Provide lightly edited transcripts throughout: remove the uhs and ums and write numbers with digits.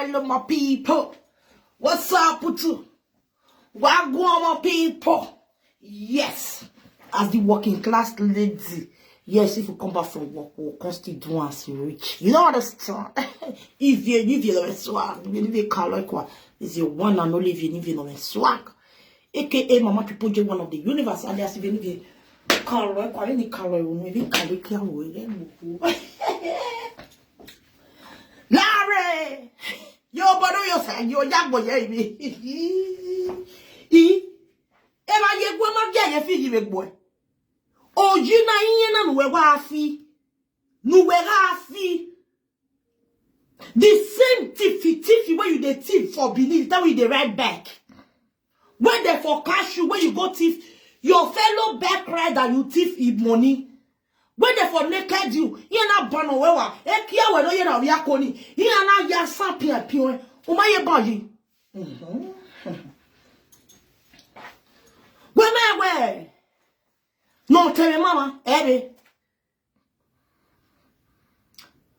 hello, my people. What's up with you? Wagwan, my people. Yes, as the working class lady. Yes, if you come back from work, we'll constantly do as you rich. You know understand? If you know swag, you need a color quoi. Is your one and only if you know swag. AKA Mama people just one of the universe and there's even the color quoi, any color, maybe color can Larry! Yo, but you say you're young boy, baby. Ema ye gwa ma bia ye fi yi boy. Oji na yin na no we wa afi. No we afi. The same tiffy where you the thief for believe that we the right back. When they for cash you when you go thief your fellow back rider you thief him money. When they for naked you na bano wewa e kia we no ye na ria koni na ya san pia pia o ma ye banji. Where? No, tell me, mama, Ivie.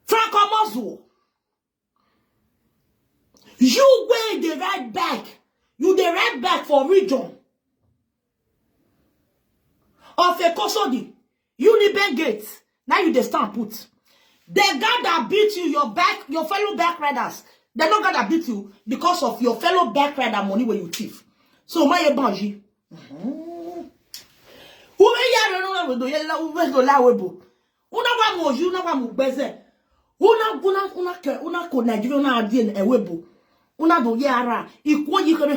Franco Mozu. You wear the right back. You the right back for region. Of a custody. Unibank gates. Now you the stand put. The guy that beat you, your fellow back riders. They're not gonna beat you because of your fellow back rider money when you thief. So my banji. Una ko Nigeria na adi na ewebo una do yara ikwoji kere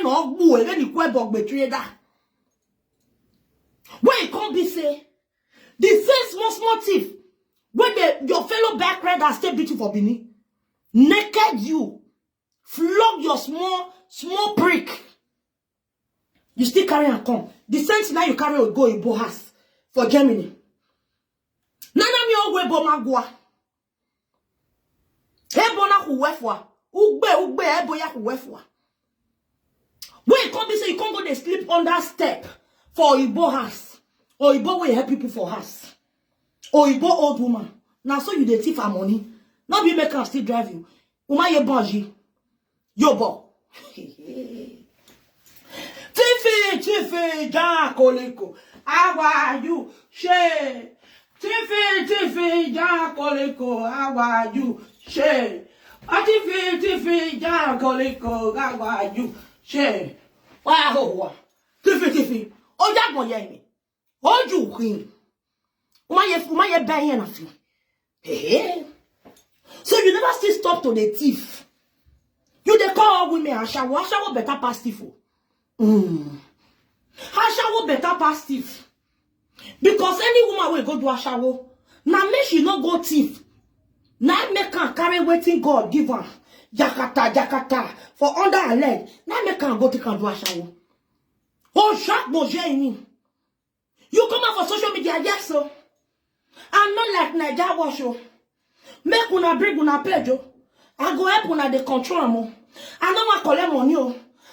na ogbu e ni kwe bogbe trader when it come be say the same small thief when your fellow back riders stay beat you for Bini naked you flog your small prick. You still carry and come. The sense now you carry will go in Bohas for Germany. Nana mi ogwe magua. Ebona huwefwa. Ugbe eboya huwefwa. When you come, say you can't go to sleep on that step for Igbo house. Or Igbo will help people for house. Or Igbo old woman. Now so you dey thief her money. Now be make her still drive you. Uma ye banji. Yo bo. Tiffy, John Coleco. How are you? She. Tiffy, John Coleco. How are you? She. Tiffy, John Coleco. How are you? She. Wow. Tiffy. Oh, that one, yeah. Oh, you queen. My ben na fi. Hey. So you never still stop to the thief. You dey call women Ashawo better pass thief. Ashawo better pass thief. Because any woman will go do Ashawo. Now make she not go thief. Now make her carry waiting God give her. Jakata. For under her leg. Now make her go take and do Ashawo. Oh, Jacques Bourget. You come out for social media, yes, so. I'm not like Naija Wash. Make una bring una page. I go help una the control mo. I don't want to collect money.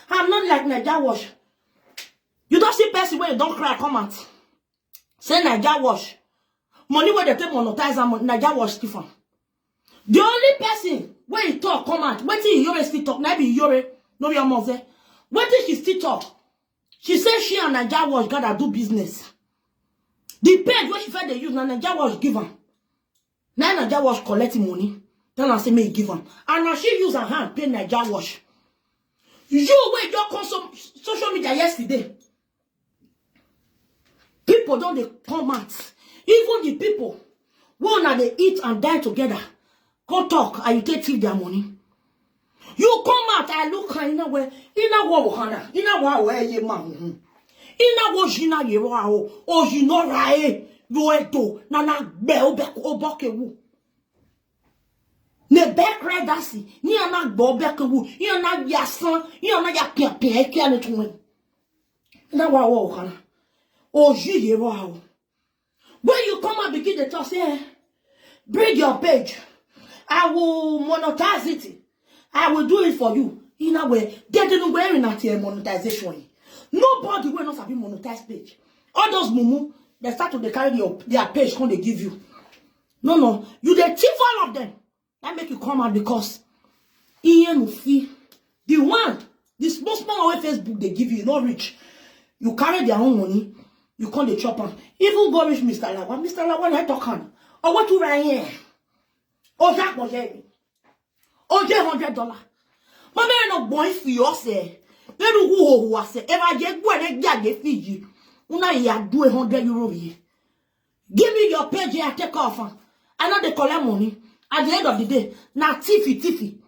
I'm not like Naija Wash. You don't see person where you don't cry, come out. Say Naija Wash. Money where they take monetize and Naija Wash different. The only person where you talk, come out. Wait till Yore still talk. Maybe Yore, no your mother. Wait till she still talk. She says she and Naija Wash gotta do business. The page where she felt they use, Naija Wash give her. Now Naija Wash collecting money. Then I say, may give her. And now she use her hand, pay Naija Wash. You wait your console social media yesterday. People don't they come out. Even the people who they eat and die together. Go talk and you take their money. You come out and look in a way. In a war, in a war where you man. In a war, Gina, you are, or you know, right? You do, Nana Bell back or Bokewu. Ne back red assy, you are not Bobekewu, you are not your son, you are not your pia, can't win. Now, wow, oh, you wow. When you come and begin to talk, say, bring your page. I will monetize it. I will do it for you. In a way, they didn't wear in at monetization. Nobody will not have been monetized page. All those mumu, they start to carry their page when they give you. No. You dey thief all of them. That make you come out because no fee. The one, the small way Facebook they give you, not rich. You carry their own money, you can't the chop on. Even go reach Mr. Lawa. Mr. Lawa, I talk on. Oh, what you right here? Oh, Jack was here. Oh, $100. Mama, no boy for you, say. They do who was say. If I get go and get Fiji, una ya do €100 here. Give me your page here, take off. I know they collect money. At the end of the day, now tiffy.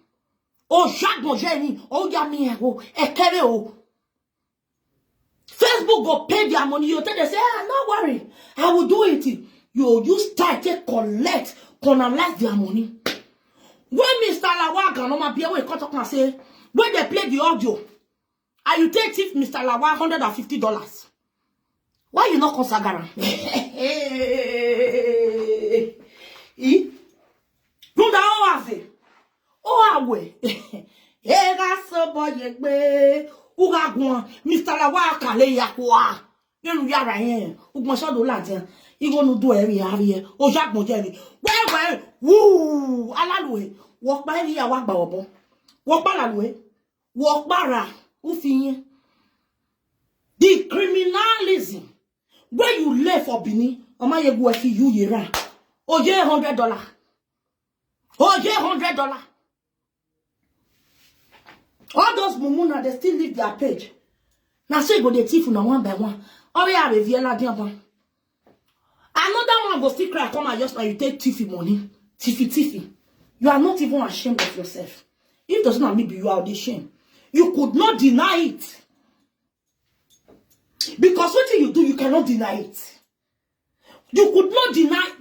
Oh, Jack Mojeni, oh, Yami, oh, Ekere, oh. Facebook go pay their money. You tell them, say, no worry, I will do it. You start to collect, colonize their money. When Mr. Lawa Ganoma be away, cut up and say, when they play the audio, and you take it, Mr. Lawa, $150. Why you not consagara? You da oaze. Oawe. Ega so boy yegbe. Uga gwan. Mr. Lawa kale yakwa. Yenu yara yen. Ugman so do la den. Igo nu do eri ari. O jak mo jeri. We. Woo. Alaluwe. Wok ba eri ya wak ba obo. Wok ba laluwe. Wok ba ra. Ufinye. The criminalism. Where you left for Bini. Oma yegu efi you yera. Oje $100. Oje $100. All those mumuna, they still leave their page. Now say go the thief na one by one. All ya reveal la diamba. Another one go still cry come and just now you take tiffy money. Tiffy. You are not even ashamed of yourself. If does not mean you are ashamed. You could not deny it. Because what you do, you cannot deny it. You could not deny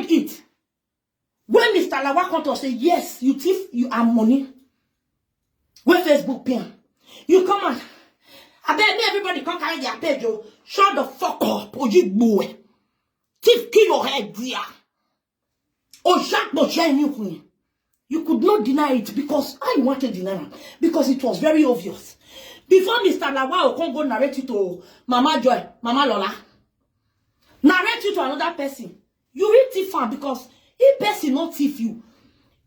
it. When Mr. Lawa come to say, yes, you thief, you have money. When Facebook pin, you come on. I bet me everybody come carry their page. Oh, shut the fuck up, oh you boy. Thief, kill your head, dear. Oh, Jacques Bojen, you could not deny it because I wanted to deny it because it was very obvious. Before Mr. Lawa will come go narrate it to Mama Joy, Mama Lola, narrate it to another person. You read thief because if person not thief you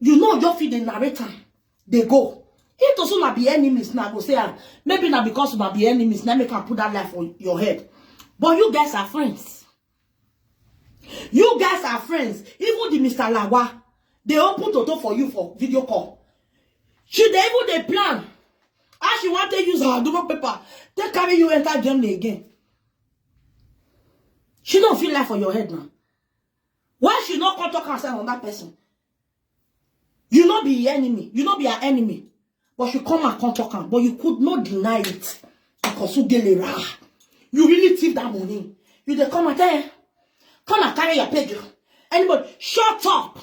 know your feed the narrator. They go. If those not be enemies now, go say maybe not because not be enemies. Now make can put that life on your head. But you guys are friends. You guys are friends. Even the Mr. Lawa, they open Toto for you for video call. Should they even they plan? As she want to use her double paper, they carry you enter Germany again. She don't feel like for your head now. Why she not come talk herself on that person? You not be enemy. You not be her enemy. But she come and come talk her. But you could not deny it. Because you get you really thief that money. You they come and tell come and carry your page. Anybody, shut up.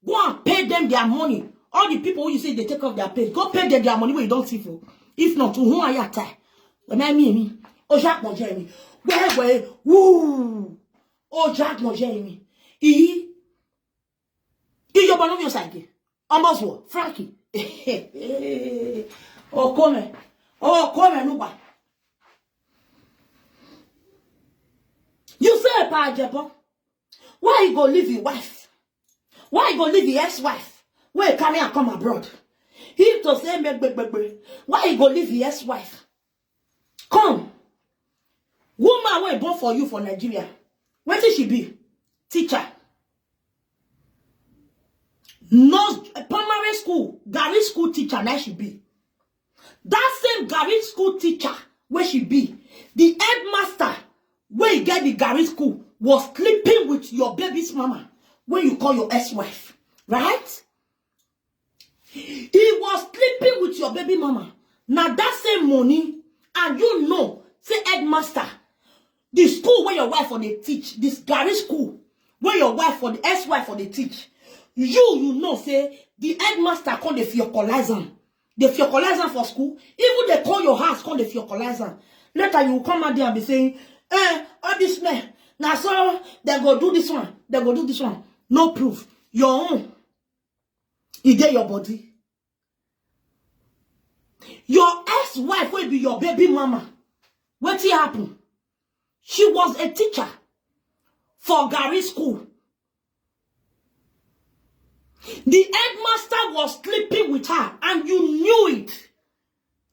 Go and pay them their money. All the people who you say they take off their pay, go pay them their money when you don't see for. If not, to whom are you tie? When I mean, oh Jack Mojeni, where, woo, oh Jack Mojeni, your man of your side, Ambassador, Frankie, oh come, Nuba. You say a Japan, why you go leave your wife? Why you go leave your ex-wife? Where carry and come abroad? He to say why you go leave your ex-wife? Come. Woman will born for you for Nigeria. Where did she be? Teacher. No primary school, Gary school teacher, now she be. That same Gary school teacher, where she be, the headmaster, where you get the Gary school, was sleeping with your baby's mama, when you call your ex-wife. Right? He was sleeping with your baby mama. Now that same money, and you know, say headmaster, the school where your wife for they teach, this Gary school, where your wife for the ex-wife for they teach, you know, say the headmaster call the fiocolizer. The fiocolizer for school, even they call your house, call the fiocolizer. Later you will come out there and be saying, all this man, now so they go do this one, they go do this one. No proof. Your own. You get your body. Your ex-wife will be your baby mama. What happened? She was a teacher for Gary school. The headmaster was sleeping with her, and you knew it.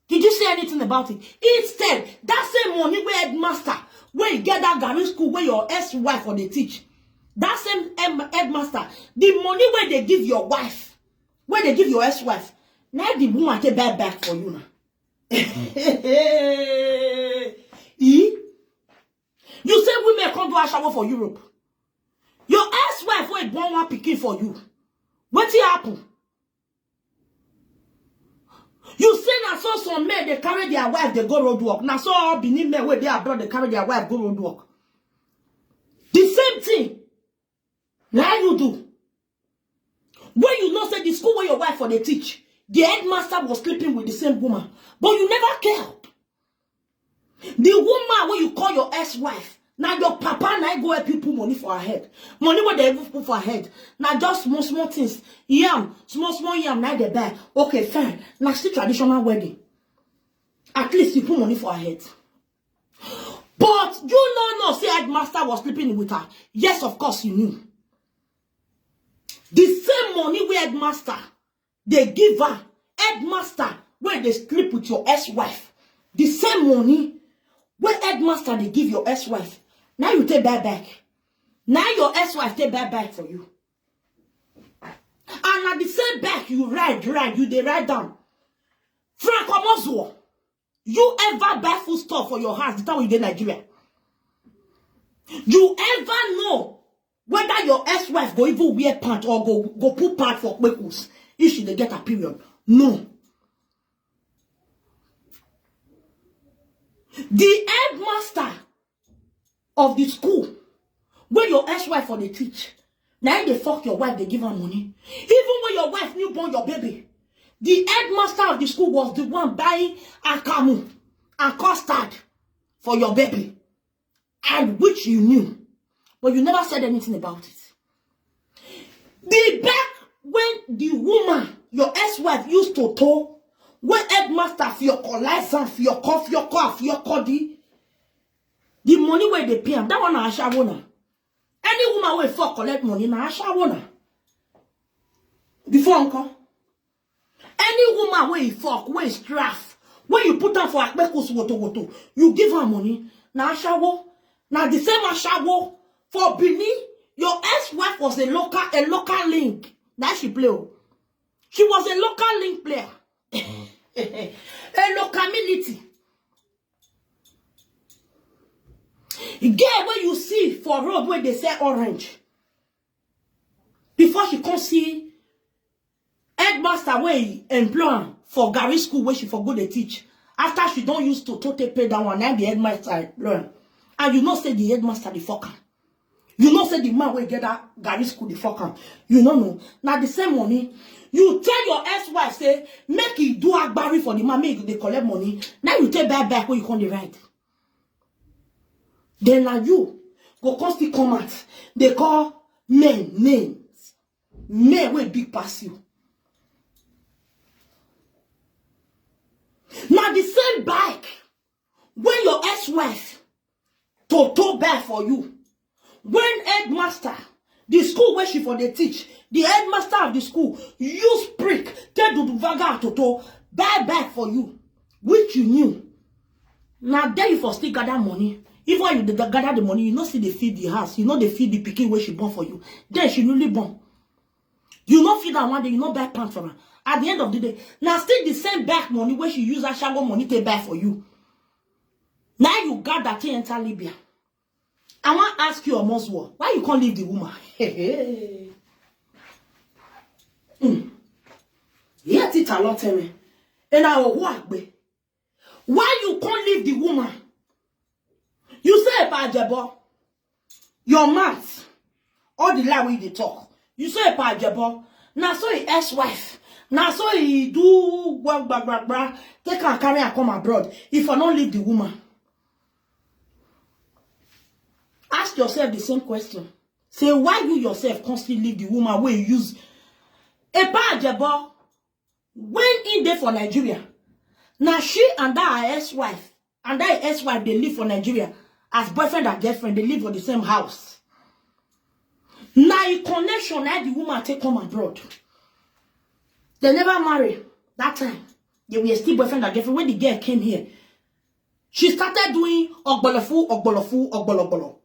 Did you say anything about it? Instead, that same money where headmaster, where you get that Gary school, where your ex-wife or they teach, that same headmaster, the money where they give your wife, where they give your ex-wife, now the woman take back for you now. You say women can't do a shower for Europe. Your ex-wife will born one picking for you. What happen? You say now so some men they carry their wife, they go road work. Now so all Benin men where they abroad, they carry their wife, go road work. The same thing. Now you do. When you know say the school where your wife for they teach, the headmaster was sleeping with the same woman, but you never cared. The woman when you call your ex-wife, now your papa now go help you put money for her head. Money what they even put for her head. Now just small things. Yam, small yam, now they buy. Okay, fine. Now still traditional wedding. At least you put money for her head. But you know, say headmaster was sleeping with her. Yes, of course you knew. The same money where headmaster, they give her, headmaster, where they sleep with your ex-wife. The same money where headmaster, they give your ex-wife. Now you take back. Now your ex-wife take back for you. And at the same back, you ride, they ride down. Frank Omozuo, you ever buy food stuff for your house the time you get Nigeria? You ever know whether your ex-wife go even wear pants or go put pants for Kwekus if she dey get a period? No. The headmaster of the school where your ex-wife for the teach, now they fuck your wife, they give her money. Even when your wife newborn your baby, the headmaster of the school was the one buying a camu and custard for your baby, and which you knew, but you never said anything about it. The back when the woman, your ex-wife, used to talk, when headmaster for your license, for your cough, your body, the money where they pay him, that one na ashawona. Any woman will fuck collect money na ashawona. Before uncle. Any woman where you fuck, where you straff, when you put her for akbekus woto, you give her money na ashawo. Now the same ashawo for Benin, your ex-wife was a local link. That she play. She was a local link player. A locality. Girl where you see for road where they say orange. Before she come see headmaster where he employ for Gary school where she forgot to teach. After she don't use to pay that one, now the headmaster learn. And you know say the headmaster the fucker. You know say the man where get that Gary school the fucker. You know. Now the same money. You tell your ex-wife say make he do agbari for the man, make they collect money. Now you take back where you come the right. Then now you go constantly come out. They call men names. Men will big pass you. Now the same bike when your ex-wife to back for you. When headmaster, the school where she for they teach, the headmaster of the school use prick, tell to vaga to buy back for you, which you knew. Now there you for still gather money. Even when you gather the money, you know see they feed the house, you know they feed the pikin where she born for you. Then she really born. You know feed her one day, you know buy pants for her. At the end of the day, now still the same back money where she use her shago money to buy for you. Now you got that thing enter Libya. I want to ask you a Moswo, why you can't leave the woman? Yet it a lot me. And I will walk be. Why you can't leave the woman? You say about Jebo, your mouth, all the lie we talk. You say about Jebo, now so he ex-wife, now so he do blah, take and carry and come abroad. If I don't leave the woman. Ask yourself the same question. Say why you yourself constantly leave the woman where you use a bad when in there for Nigeria. Now she and that ex-wife and that ex-wife they live for Nigeria as boyfriend and girlfriend, they live for the same house. Now a connection now the woman take come abroad. They never married that time. They were still boyfriend and girlfriend. When the girl came here, she started doing ogbolofu.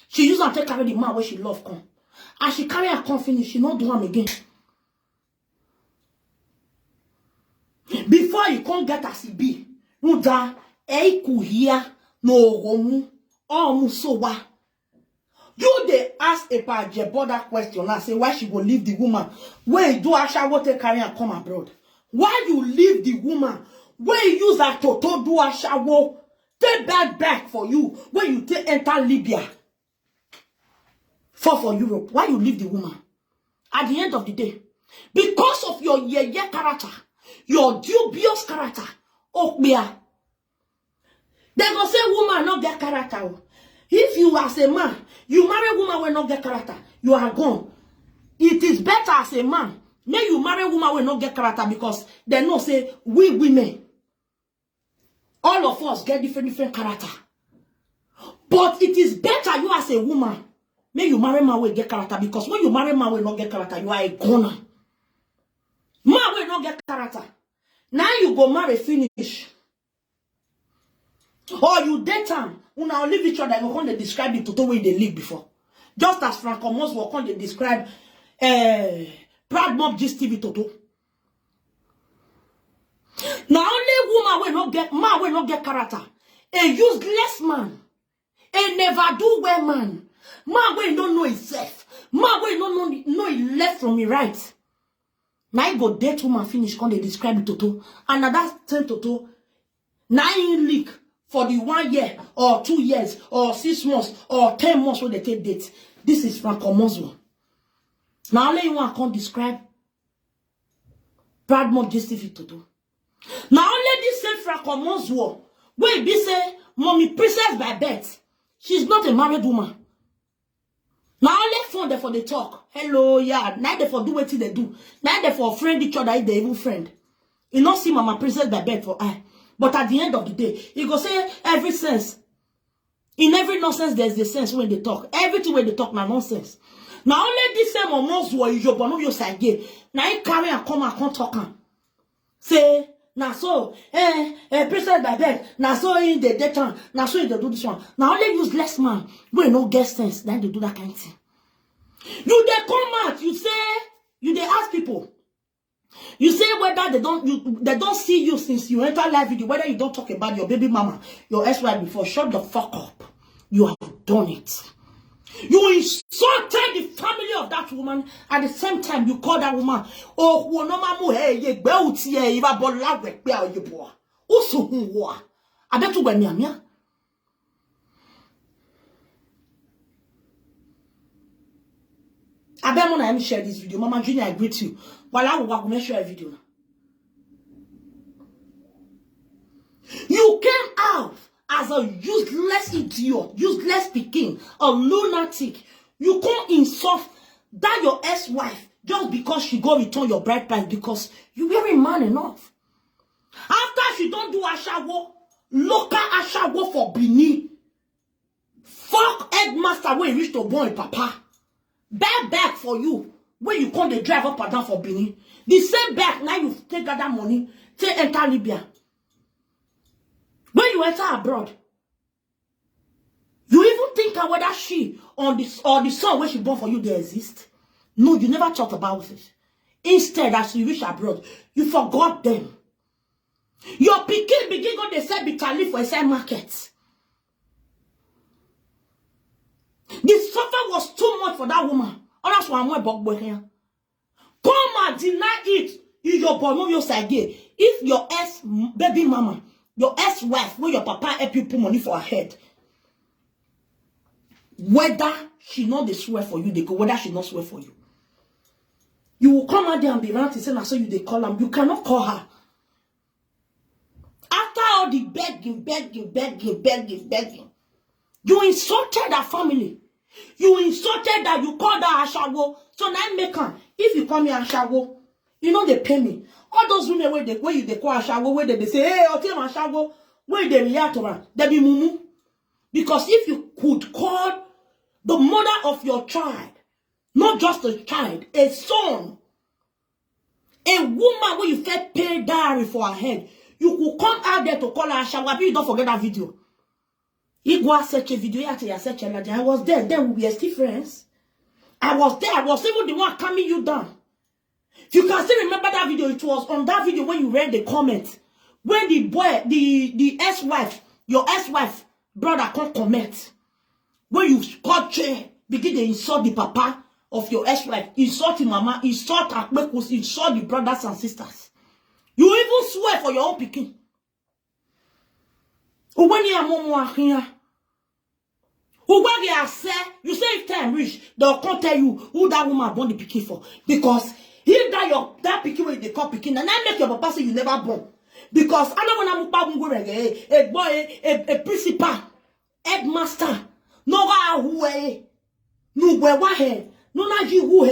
She used to take carry the man where she love come. And she carry her come finish, she not do him again. Before you can't get a CB, Muda, Eikuhia, no Romu, or Musowa. You they ask a border question and say why she will leave the woman. Where do Asha will take carry and come abroad? Why you leave the woman? Where you use that toto do Asha will take back for you? Where you take enter Libya for Europe? Why you leave the woman? At the end of the day, because of your character, your dubious character, oh yeah. They go say woman not get character. If you as a man, you marry a woman will not get character, you are gone. It is better as a man, may you marry a woman will not get character because they know say we women, all of us get different character. But it is better you as a woman, may you marry man will get character because when you marry man will not get character, you are a goner. Man will not get character. Now you go marry finish. Or you date them, una leave each other, you can't describe the total way they live before. Just as Franco Moss will can't describe Proud Mob Gist TV Toto. Now only woman will not get man will not get character. A useless man. A never do well man. Man will don't know himself. Man will don't know he left from me right. Now you go date woman finish can't they describe the Toto. And now that's 10 Toto. Now you leak. For the 1 year, or 2 years, or 6 months, or 10 months when they take dates. This is Franco Moswo. Now, only you want to describe Brad Mob Justify to do. Now, only this same Franco Moswo, where be say, Mommy Princess by birth. She's not a married woman. Now, only phone there for the talk. Hello, yeah. Now they for do what they do. Now they for friend each other if they even friend. You not see Mama Princess by birth for I. But at the end of the day, you go say every sense. In every nonsense, there's the sense when they talk. Everything when they talk, now nonsense. Now only this same almost what you but no you say again. Now you carry and come and come talk. Say, now so, Princess by bed, now so in the daytime, now so in they do this one. Now only useless man, we no get sense, then they do that kind of thing. You they come out, you say, you they ask people. You say whether they don't see you since you enter live video, whether you don't talk about your baby mama, your ex-wife before, shut the fuck up. You have done it. You insulted the family of that woman. At the same time, you call that woman, oh, no mamu hey ye beuti ye iba bola we pe o yebo. Usu huwa. Abetu gbe miamia. Abemo na me share this video. Mama Junior, I greet you. Wala wo go share a video now. You came out as a useless idiot, useless speaking, a lunatic. You can't insult that your ex-wife just because she go return your bride price because you weren't man enough. After she don't do ashawo, local ashawo for Bini. Fuck headmaster when you reach to born papa. Back for you when you come the drive up and down for Bini. The same back now you take that money, take enter Libya. When you enter abroad, you even think of whether she or the son where she born for you they exist. No, you never thought about it. Instead, as you reach abroad, you forgot them. Your pikin begin go they sell bitterly for a side market. The suffer was too much for that woman. Oh, that's why I'm going to here. Come and deny it. You your boy, your side. If your ex baby mama, your ex-wife, where your papa help you put money for her head, whether she not they swear for you, they go, whether she not swear for you. You will come out there and be ranting, saying, I saw you, they call her. You cannot call her. After all the begging, you insulted her family. You insulted that you called her Ashawo. So now make her. If you call me Ashawo, you know they pay me. All those women where they call Ashawo, where they say, hey, I'll tell Ashawo, where they react to her, they be mumu. Because if you could call the mother of your child, not just a child, a son, A woman when you fed pay diary for her head, you could come out there to call her Shawabi. You don't forget that video. You go search a video. I was there. Then we were still friends. I was there. I was even the one calming you down. If you can still remember that video, it was on that video when you read the comment. When the boy, the ex-wife, your ex-wife, brother can't comment. When you caught chair, begin to insult the papa of your ex-wife, insult the mama, insult Akbekus, insult the brothers and sisters. You even swear for your own picking. When you are more here, you say if time reach, they'll come tell you who that woman born the picking for. Because if that picking when they call picking, and I make your papa say you never born. Because I don't want to a boy, a principal, headmaster, no who no where no na ji who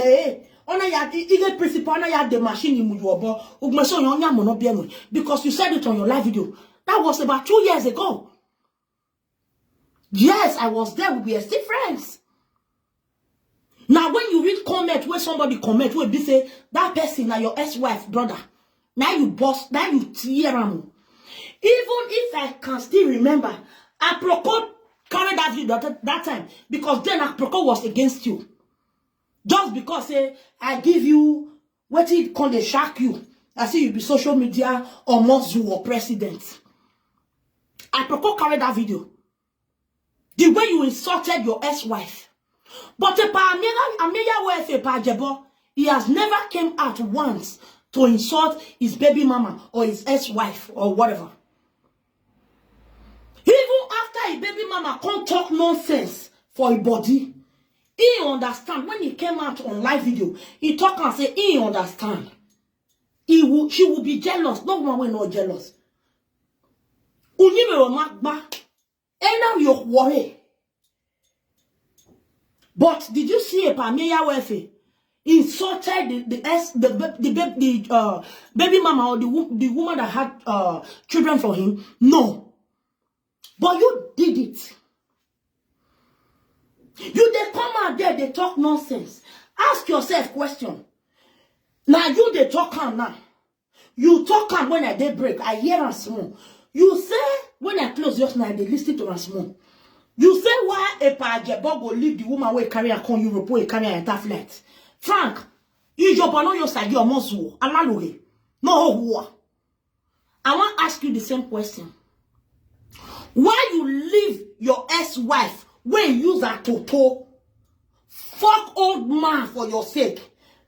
ona ya the principal na ya the machine in mujobo ugmeso yon ya mono bienwe because you said it on your live video. That was about 2 years ago. Yes, I was there. We were still friends. Now when you read comment where somebody comment where they say that person na your ex-wife brother, now you boss, now you tear am. Even if I can still remember, Aproko carried that video that time because then Aproko was against you. Just because I give you what it called they shock you. I see you be social media or Mozu or president. Aproko carried that video. The way you insulted your ex-wife. But he has never came out once to insult his baby mama or his ex-wife or whatever. Even after his baby mama can't talk nonsense for his body, he understand. When he came out on live video, he talk and say he understand. She will be jealous. No one will not jealous. And now you're worried. But did you see a Pamela Wefe insulted the baby mama or the woman that had children for him? No. But you did it. You they come out there, they talk nonsense. Ask yourself question. Now you they talk on now. You talk on when I day break. I hear and small. You say when I close just now, they listen to us small. You say why a pajebo go leave the woman where carry a con Europe where carry a entire flight. Frank, you job on your side, your muscle. Analogy. No war. I want to ask you the same question. Why you leave your ex-wife when you use a toto? Fuck old man for your sake.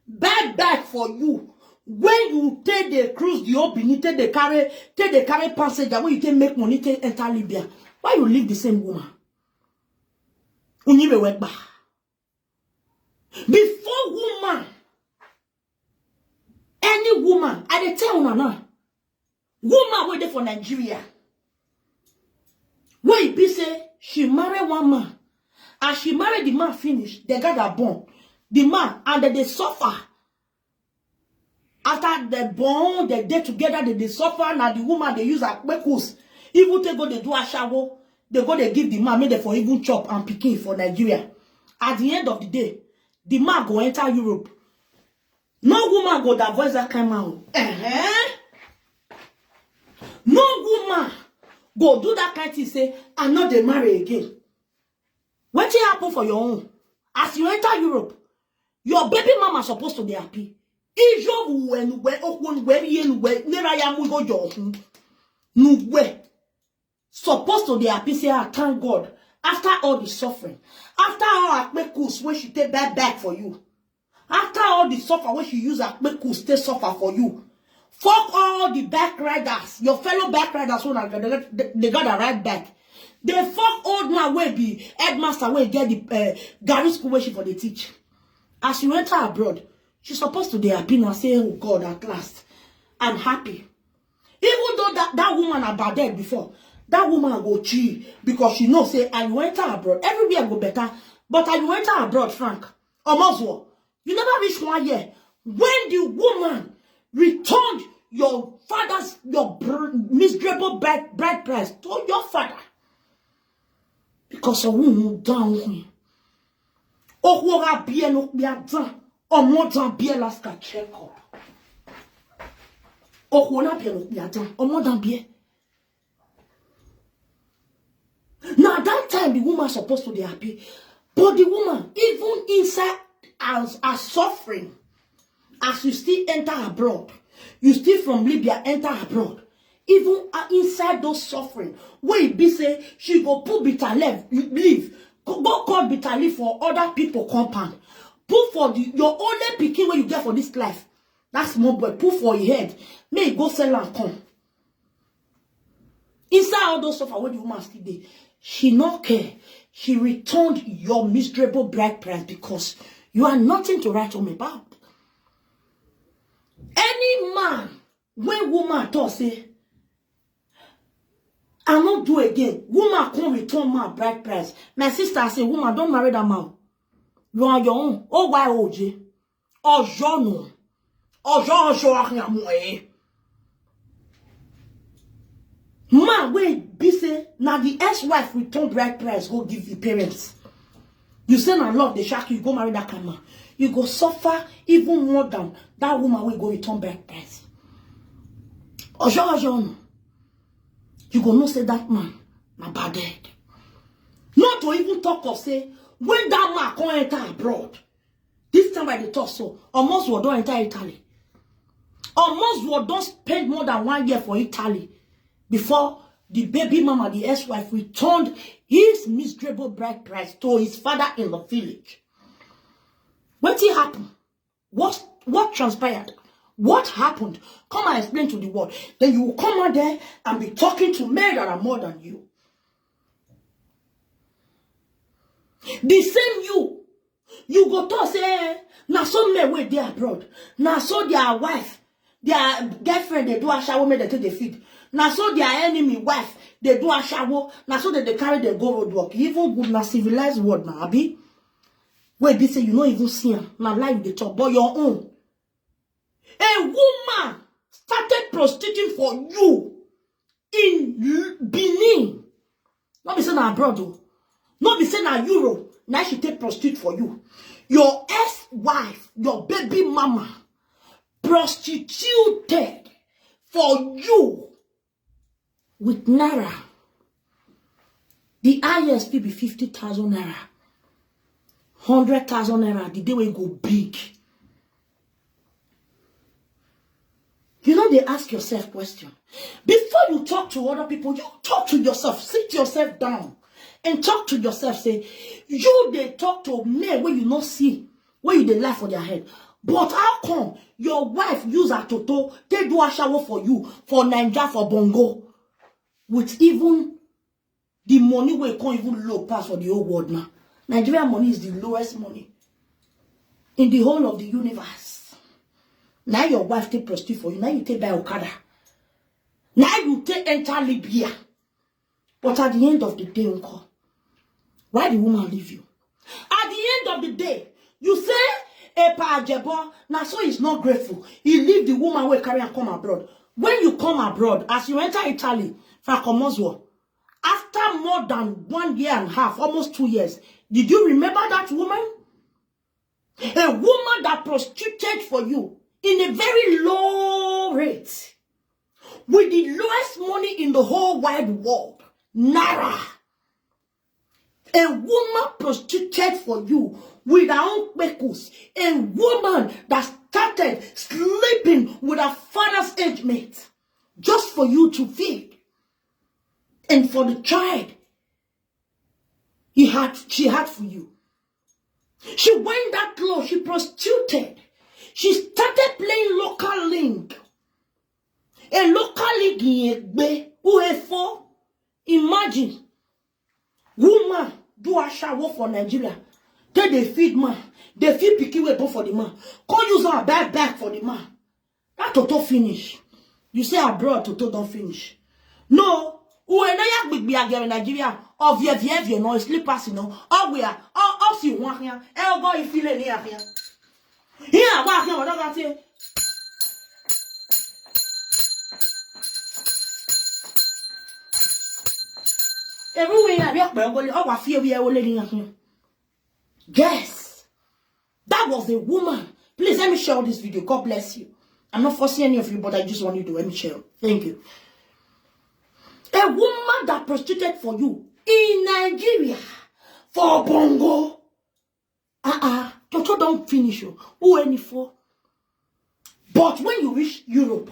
Bad for you. When you take the cruise, the open, take the carry passenger, when you take make money, take enter Libya. Why you leave the same woman? Before woman, any woman, I dey tell una now, woman waiting for Nigeria. Where it be say she married one man, and she married the man finish, they got her born. The man, and they suffer. After they born, they day together, they suffer. Now the woman they use her kwekus. Even they go they do a shower, they go they give the man made for even chop and picking for Nigeria. At the end of the day, the man go enter Europe. No woman go divorce that kind of man. No woman go do that kind of thing, say, I'm not they marry again. What will happen for your own? As you enter Europe, your baby mama supposed to be happy. Supposed to be happy, say, I thank God. After all the suffering, after all Akbekus when she take that back for you, after all the suffering when she use Akbekus to suffer for you, fuck all the back riders, your fellow back riders, they got a right back. They fuck old man where be headmaster where get the Gary school where she for the teach. As you enter abroad, she's supposed to be happy and say, oh God, at last, I'm happy. Even though that woman about dead before, that woman go chill because she knows say, and you enter abroad, everywhere go better. But and you enter abroad, Frank, or Moswo, you never reach 1 year. When the woman returned your father's, your miserable bride price to your father, because a woman down, oh, what bien, oh, bien done. Or more than be a last check up. Okona piano biatan, or more than beer. Now that time the woman supposed to be happy. But the woman, even inside as suffering, as you still enter abroad, you still from Libya enter abroad. Even inside those suffering, where it be say she go put bitter leaf, go call bitter leaf for other people compound. Put for your only picking where you get for this life. That's more boy. Put for your head. May it go sell and come. Inside all those suffer where the woman still there, she not care. She returned your miserable bride price because you are nothing to write home about. Any man, when woman talk say, I not do again. Woman can't return my bride price. My sister say, woman, don't marry that man. You are your own. Oh, why OJ? Oh, John. Oh, John, man, wait, be say, now the ex-wife return bride price, go give the parents. You say, I love the shark, you go marry that kind of man. You go suffer even more than that woman will go return bride price. Oh, John. You go no say that man, na bad head. Not to even talk of say, when that man come enter abroad, this time by the talk so, almost we don't enter Italy. Almost we don't spend more than 1 year for Italy before the baby mama, the ex-wife, returned his miserable bride price to his father in the village. What did happen? What transpired? What happened? Come and explain to the world. Then you will come out there and be talking to men that are more than you. The same you go to say, now some men wait there abroad. Now so their wife, their girlfriend, they do a shower, they take the feed. Now so their enemy wife, they do a shower. Now so they carry them go road work. Even good na civilized world now, abi. Where they say you don't even see them. Now life they talk, but your own. A woman started prostituting for you in Benin. Not be saying abroad, though. Not be saying Europe. Now she take prostitute for you. Your ex-wife, your baby mama, prostituted for you with naira. The highest be 50,000 naira. 100,000 naira. The day we go big. You know, they ask yourself question. Before you talk to other people, you talk to yourself. Sit yourself down and talk to yourself. Say, you they talk to men where you not see, where you they lie for their head. But how come your wife use her toto, they do a shower for you, for Nigeria, for Bongo, with even the money where you can't even low pass for the whole world now. Nigeria money is the lowest money in the whole of the universe. Now your wife take prostitute for you. Now you take by Okada. Now you take enter Libya. But at the end of the day, uncle, why the woman leave you? At the end of the day, you say, a pajebo, now so he's not grateful. He leave the woman who carry and come abroad. When you come abroad, as you enter Italy, after more than 1 year and a half, almost 2 years, did you remember that woman? A woman that prostituted for you in a very low rate, with the lowest money in the whole wide world, naira. A woman prostituted for you with her own pekus. A woman that started sleeping with her father's age mate just for you to feed. And for the child she had for you. She went that low, she prostituted. She started playing local link. A local league in Egbe, imagine, woman do a shower for Nigeria. Then they feed man. They feed picky weapon for the man. Can't use our bag for the man. That Toto finish. You say abroad Toto don't finish. No. When I big be again in Nigeria, of your no slippers, you know. All we are, all see one here. I'll go if you here. Here, what here, what I say. Yes, that was a woman. Please let me share this video. God bless you. I'm not forcing any of you, but I just want you to let me share. Thank you. A woman that prostituted for you in Nigeria for bongo. Toto don't finish you. Who any for? But when you reach Europe,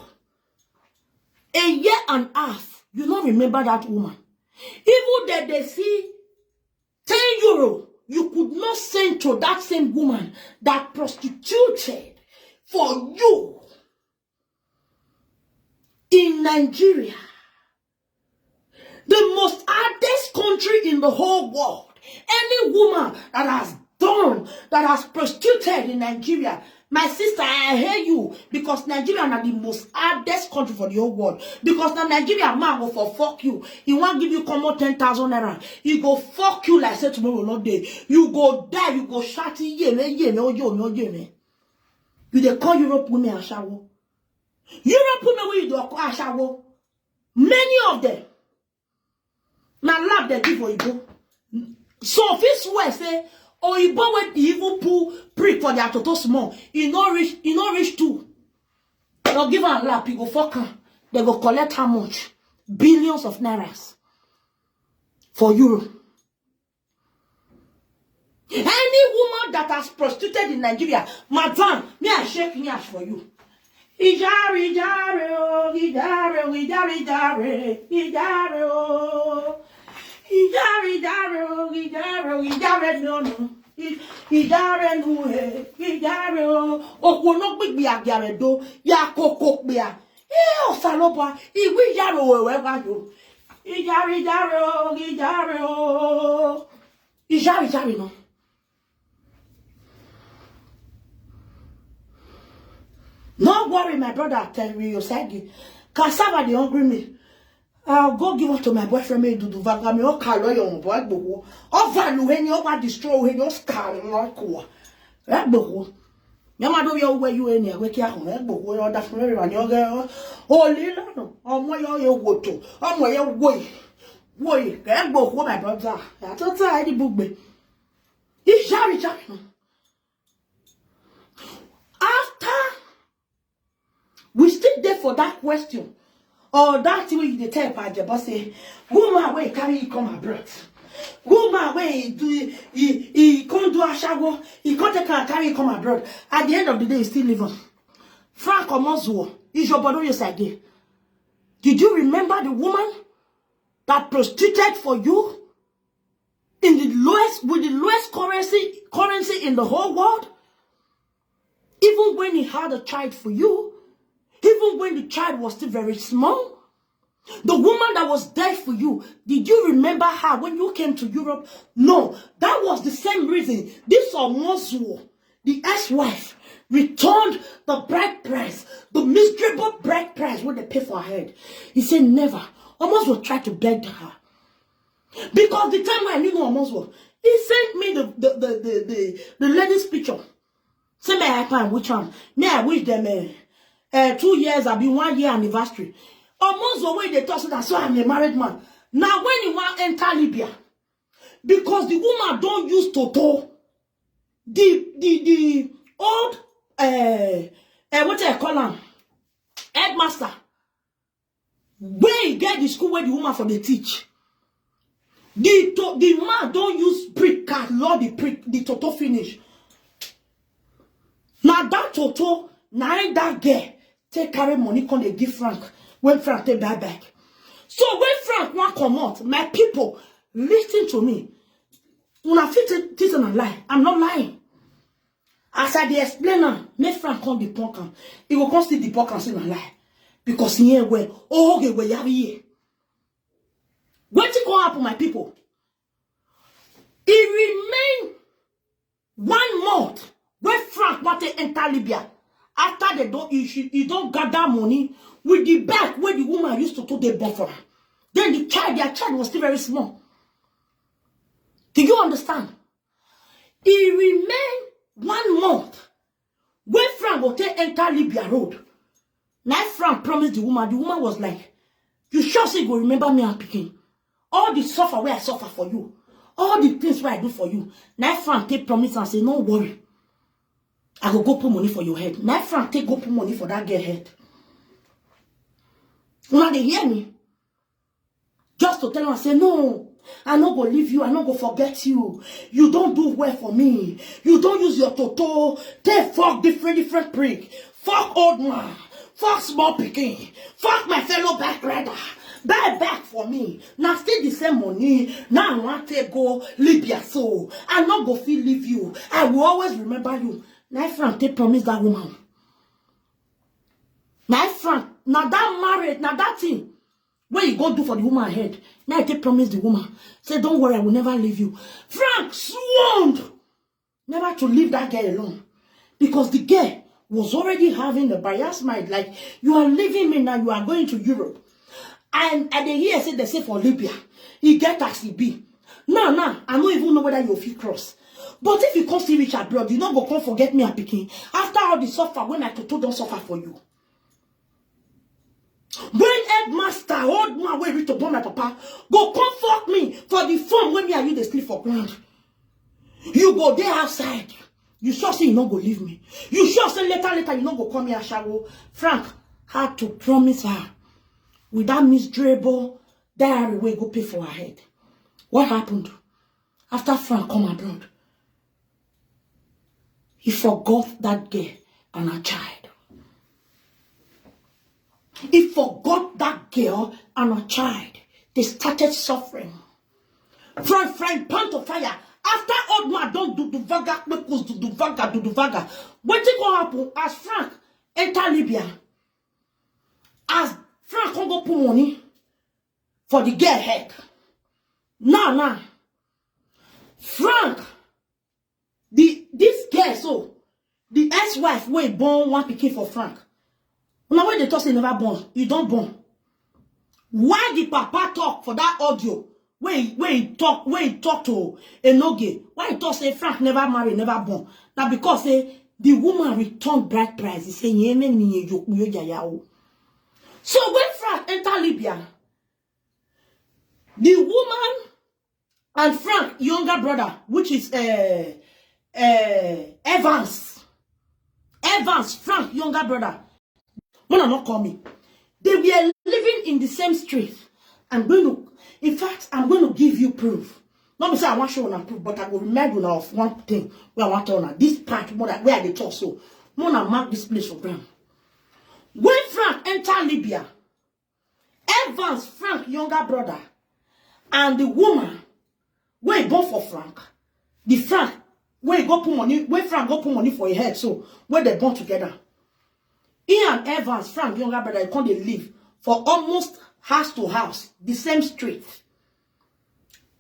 a year and a half, you don't remember that woman. Even that they see 10 euro, you could not send to that same woman that prostituted for you in Nigeria. The most hardest country in the whole world. Any woman that has prostituted in Nigeria, my sister, I hear you, because Nigeria are the most hardest country for the whole world. Because the Nigeria man will for fuck you. He won't give you come 10,000 naira. He go fuck you like say tomorrow not day. You go die, you go shout ye me. You they call Europe women a shower. Europe women where you do a shower. Many of them. Now love they give Oibo. So this way say Oibo when the evil pool prick for their toto small. He not reach two. They'll give her a lap, he go fuck her. They go collect how much? Billions of nairas for Euro. Any woman that has prostituted in Nigeria, madam, me I shake me ash for you. Ijare oh, ijare oh. Ijare no. Ijare oh. Okwono gbigbi agiare do ya koko pe a. Osalopa, iwi jare o we wa yo. Ijare oh. Ijare no. No worry, my brother, tell me you said it. Cassava they hungry me. I'll go give it to my boyfriend. Me do vaga me. O kalo yon boy boho. O value when you over destroy when you scar like ko. That boho. Yama do you where you any we kia ho. That boho you that from everyone you go. Oh lila no. O mo you woto. O mo you woy. That boho my brother. That I the book be. He shari. After we still there for that question. Or that way they tell Paja, but say, woman way carry come abroad. Woman way do he can't do a shower, he can't take a carry come abroad. At the end of the day, he's still living. Frank Omozuo, is your body yes again. Did you remember the woman that prostituted for you in the lowest with the lowest currency in the whole world? Even when he had a child for you. Even when the child was still very small, the woman that was there for you, did you remember her when you came to Europe? No, that was the same reason. This Omozuo, the ex-wife, returned the bride price, the miserable bride price when they pay for her head. He said never. Omozuo tried to beg her. Because the time when I knew Omozuo, he sent me the lady's picture. Say, may I find which one? May I wish them 2 years, I'll be 1 year anniversary. Almost the way they talk, so that's why I'm a married man. Now, when you want to enter Libya, because the woman don't use Toto, the old, what I call him, headmaster, where you get the school where the woman for the teach, the man don't use brick card, Lord, the Toto finish. Now, that Toto, now that girl, take carry money, come they give Frank. When Frank take buy back. So when Frank want come out, my people, listen to me. When I fit this and a lie, I'm not lying. As I dey explain now, make Frank come the punk him. He will come see the punk and say a lie. Because he ain't where, oh, okay, where you have here. What you gonna happen, my people? It remain 1 month when Frank want to enter Libya. After they don't, he don't gather money with the back where the woman used to do the buffer. Then their child was still very small. Do you understand? He remained 1 month when Frank will enter Libya road. Now Frank promised the woman was like, you sure say you go remember me and picking? All the suffer where I suffer for you. All the things where I do for you. Now Frank take promise and say, no worry. I go put money for your head. My friend take go put money for that girl head. Now they hear me. Just to tell her, say, no, I not go leave you, I not go forget you. You don't do well for me. You don't use your toto. Take fuck different prick. Fuck old man. Fuck small picking. Fuck my fellow back rider. Buy back for me. Now still the same money. Now I want to go Libya so. I not go feel leave you. I will always remember you. My friend, take promise that woman. My friend, now that married, now that thing. What you go do for the woman head? Now I take promise the woman. Say, don't worry, I will never leave you. Frank sworn never to leave that girl alone. Because the girl was already having the bias mind. Like, you are leaving me now, you are going to Europe. And they hear say they say for Libya. He get as he be. Now, I don't even know whether you'll feel cross. But if you come see rich abroad, you not go come forget me and picking. After all the suffer, when I toto don't suffer for you. When headmaster, old man, wait to born my papa, go come fuck me for the phone when me and you they sleep for ground. You go there outside. You sure say you not go leave me. You sure say later you not go come here shower. Frank had to promise her with that miserable diary way go pay for her head. What happened? After Frank come abroad, he forgot that girl and her child. He forgot that girl and her child. They started suffering. Friend, pan to fire. After old man don't do the vaga, do the vaga. What is going to happen as Frank enter Libya? As Frank can go put money for the girl head. Now. Frank, this girl, so the ex-wife will born one pikin for Frank. Now when they talk say never born, you don't born. Why the papa talk for that audio? When he talk to Enoge, why he talk say Frank never marry, never born? Now because the woman returned bride price. He say so when Frank enter Libya, the woman and Frank younger brother, which is Evans, Frank younger brother. When I'm not coming, they were living in the same street. I'm going to give you proof. Not say I want to show you proof, but I will remind you of one thing where I want to know this part where they talk. So, I'm going to mark this place for them. When Frank enter Libya, Evans, Frank younger brother, and the woman where he born for Frank, the Frank where he go put money, where Frank go put money for his head, so where they born together. He and Evans, Frank younger brother, they come they live for almost house to house, the same street.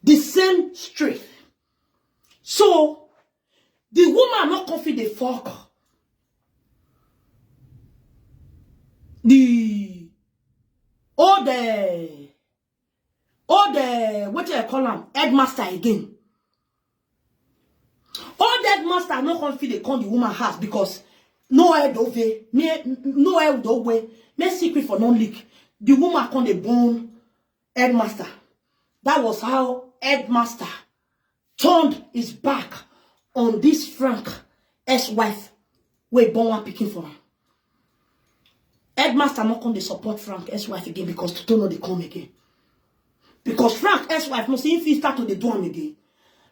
The same street. So the woman not confident fuck. All the what do you call him? Headmaster again. All the headmaster not confident come the woman house because no head over, no head over, no secret for non leak. The woman come the bone headmaster. That was how headmaster turned his back on this Frank ex-wife where born one picking for him. Headmaster not come to support Frank ex-wife again because to don't know they come again. Because Frank ex-wife must see if he start to the do him again.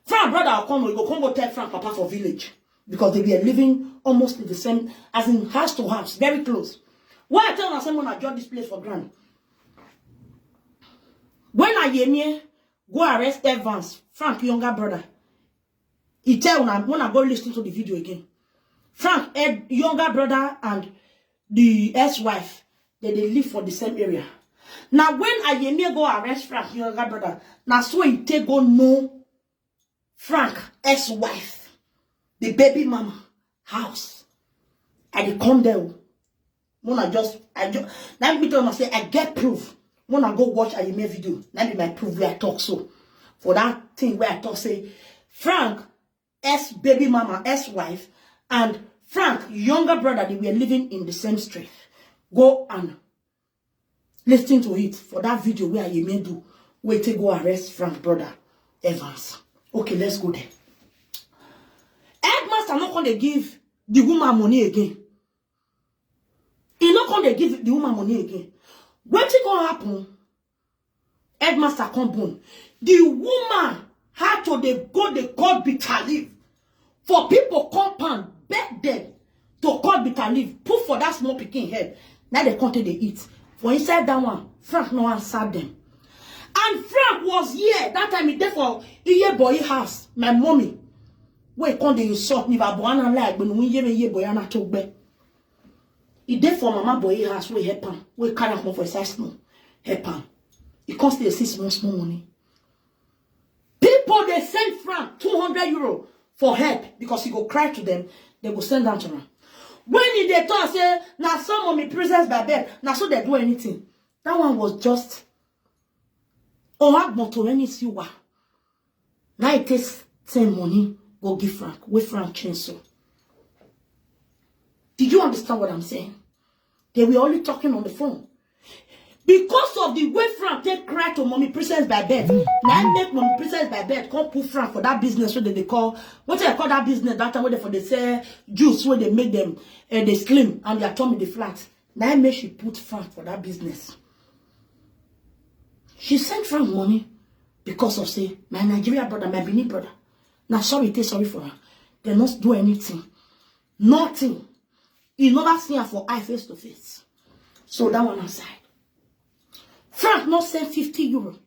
Frank brother will come go tell Frank papa for village. Because they were living almost in the same, as in house to house, very close. Why I tell you someone I join this place for grand? When I hear me, go arrest Evans, Frank younger brother. He tell when I go listen to the video again. Frank younger brother and the ex-wife, they live for the same area. Now when I hear me go arrest Frank younger brother, now so he take go know Frank ex-wife. The baby mama house. I come there. When I just now me tell you say I get proof. When I go watch a video, that be my proof where I talk so. For that thing where I talk say Frank baby mama wife and Frank younger brother, they were living in the same street. Go and listen to it for that video where you may do wait to go arrest Frank brother Evans. Okay, let's go there. Headmaster not going to give the woman money again. He not come they give the woman money again. What it gonna happen? Headmaster come boom. The woman had to go the court bitter leave. For people compound, beg them to call bitter leaf, put for that small picking head. Now they can't they eat. For inside that one, Frank no answered them. And Frank was here. That time he there for Iye boy house. My mommy. Where can't they insult me? But one like when we Iye boy and I talk back. He there for mama boy house. We help him. We carry him for his size no. Help him. He cost the 6 months more money. People they send Frank 200 euro for help because he go cry to them. They go send down to him. When he they talk say now some of me presence by bed. Now so they do anything. That one was just to any siwa. Now it takes same money. Go give Frank. With Frank chainsaw. Did you understand what I'm saying? They were only talking on the phone. Because of the way Frank take cry to mommy princess by bed. Now make mommy princess by bed come put Frank for that business where they call, what they call that business that time where they say juice where they make them they slim and their tummy the flat. Now make she put Frank for that business. She sent Frank money because of say my Nigeria brother, my Benin brother. Now sorry, take sorry for her. They not do anything. Nothing. He never seen her for eye face to face. So that one aside. Frank not send 50 euro.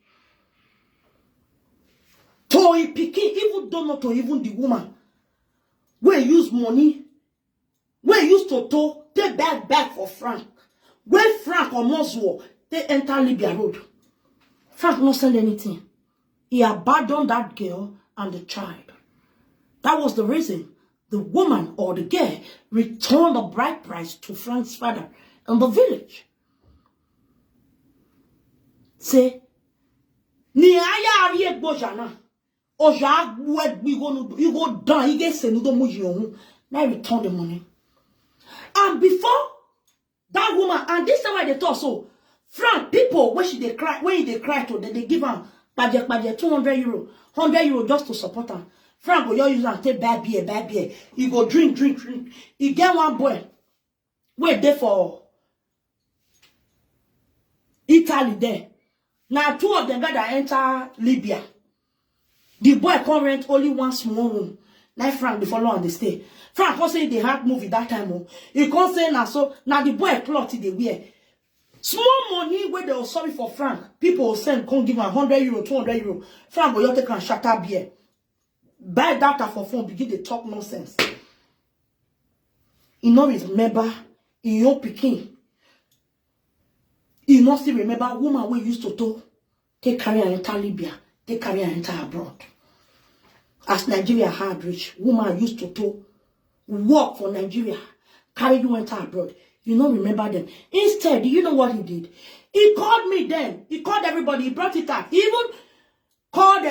To he picking, even though not to even the woman. Where use money. Where use to take back for Frank. Where Frank or Moswo, they enter Libya road. Frank not send anything. He abandoned that girl and the child. That was the reason the woman or the girl returned the bride price to Frank's father in the village. Say, ni aya ari egbojana. Oja wed we go down. He get send do muji ohun. Now return the money. And before that woman, and this time they talk so, Frank people when they cry to them, they give her budget 200 euro, 100 euro just to support her. Frank go use and take bad beer. He go drink. He get one boy. Wait there for Italy there. Now, 2 of them that enter Libya. The boy can rent only one small room. Like Frank, before long they stay. Frank can say they had movie that time. Oh. He can say now so. Now the boy cloth they wear. Small money where they were sorry for Frank. People will send, can't give him 100 euro, 200 euro. Frank will take and shut up beer. Buy data for phone, begin to talk nonsense. He not remember, he not picking. You must still remember woman we used to take career enter Libya, take career enter abroad. As Nigeria hard rich, woman used to work for Nigeria, carry you enter abroad. You don't remember them. Instead, you know what he did? He called me then. He called everybody. He brought it up. He even called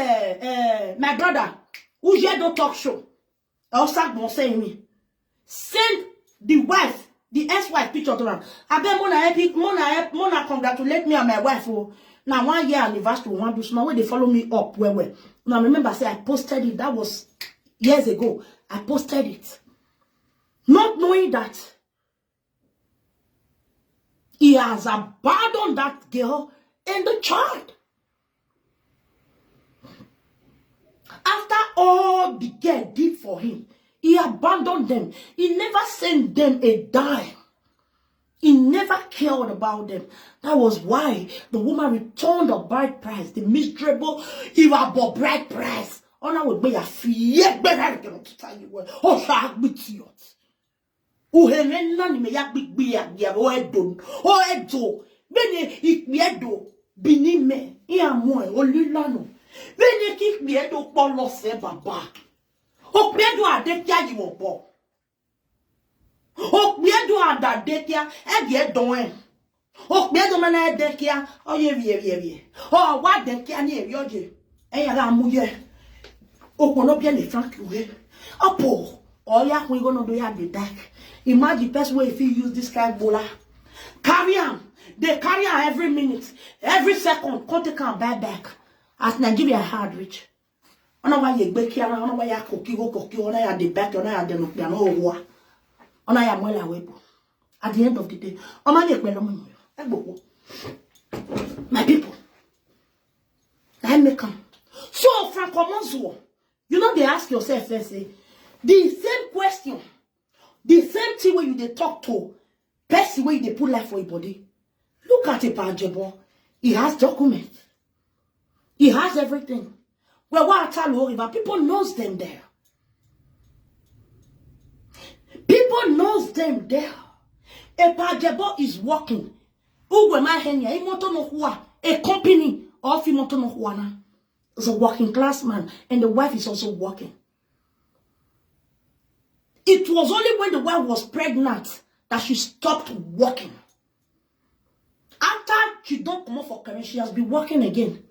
my brother, who had no talk show. Also, saying me, send the wife. The ex-wife picture to them. I bet Mona congratulate me and my wife. Oh, now 1 year anniversary, one do small way they follow me up. Well. Now remember, say I posted it. That was years ago. I posted it, not knowing that he has abandoned that girl and the child. After all the girl did for him, he abandoned them. He never sent them a dime. He never cared about them. That was why the woman returned the bride price, the miserable, bride price. On our way, a fear better to tell you what. Oh, shall be to you. Oh, and none may have big beer, oh, Edon, oh, Edo, Bene, Edo, Binime, Eamoy, or Lilano. Bene, kick me, Edo, Polo, Sebaba. Oh, Pedro, I did carry you up. Oh, Pedro, I did care, and yet don't. Oh, Pedro, man, I did care. Oh, yeah. Oh, what the can you, Yogi? And I'm here. Oh, will not be any frank way. Oh, poor. Oh, yeah, we're going to do at the deck. Imagine the best way if you use this kind of bowler. Carry on. They carry on every minute, every second. Can't take on buy back. As Nigeria hard rich. I know why you bake here. I know why you cook. On the back. On the no war. Ona ya mwela webo. At the end of the day, my people, I make come. So, Franco Monzo, you know, they ask yourself first, the same question, the same thing when you they talk to, person where they put life for your body. Look at a Pajebo. He has documents. He has everything. Well, what I tell you, people knows them there. People knows them there. A Pajebo is working. Uwe ma henya, imoto no huwa, a company of imoto no huwana. Is a working class man, and the wife is also working. It was only when the wife was pregnant that she stopped working. After she don't come up for career, she has been working again.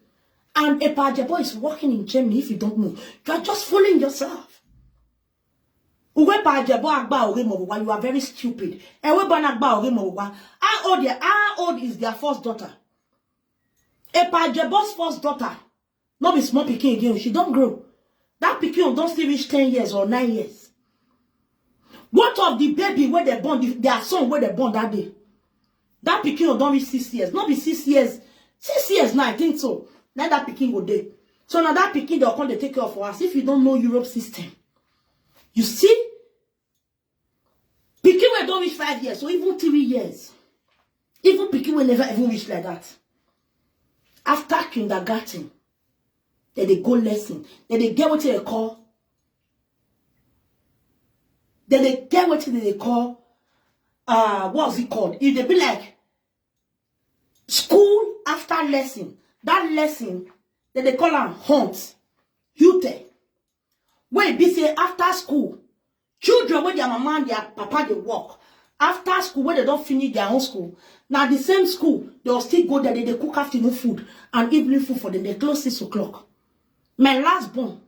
And a Pajebo is working in Germany, if you don't know. You are just fooling yourself. You are very stupid. How old is their first daughter? A Pajebo's first daughter. Not be small pikin again. She don't grow. That pikin don't still reach 10 years or 9 years. What of the baby where they born, their son where they born that day? That pikin don't reach 6 years. Not be 6 years. 6 years now, I think so. Now that pikin go there. So now that pikin they'll come to take care of us. If you don't know Europe system. You see? Pikin will don't reach 5 years, or even 3 years. Even Pikin will never even reach like that. After kindergarten, then they go lesson. Then they get what they call. Then they get what they call. What's it called? If they be like school after lesson. That lesson, then they call them hunt. Hute. Where be say after school. Children when their mama and their papa they work. After school, when they don't finish their own school. Now the same school, they'll still go there, they cook afternoon food and evening food for them. They close 6 o'clock. My last born,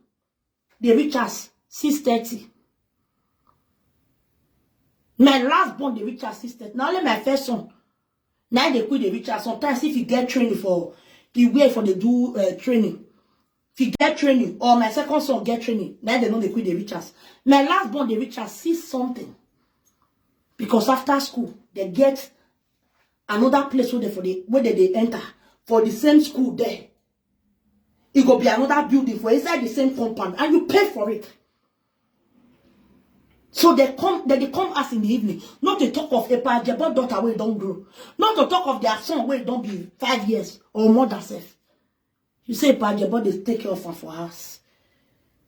they reach us 6:30. My last born, they reach us 6:30. Now only my first son. Now they quit, they reach us. Sometimes if you get training for the way for they do training. If you get training, or my second son get training, now they know they quit, they reach us. My last born, they reach us 6 something. Because after school, they get another place where they enter for the same school there. It will be another building for inside the same compound, and you pay for it. So they come us in the evening, not to talk of a Pajebo daughter where don't grow, not to talk of their son where don't be 5 years or more than self. You say Pajebo they take care of her for us.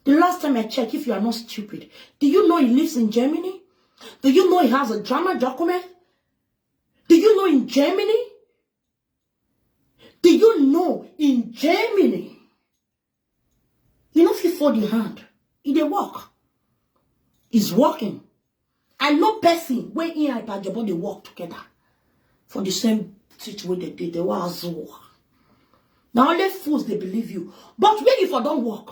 The last time I checked, if you are not stupid, do you know he lives in Germany? Do you know he has a German document? Do you know in Germany? Do you know in Germany? You know if you fold the hand, it dey work. It's working. And no person where in and Pajebo they work together for the same situation they did. They were Azua. Now only fools they believe you. But when if I don't work,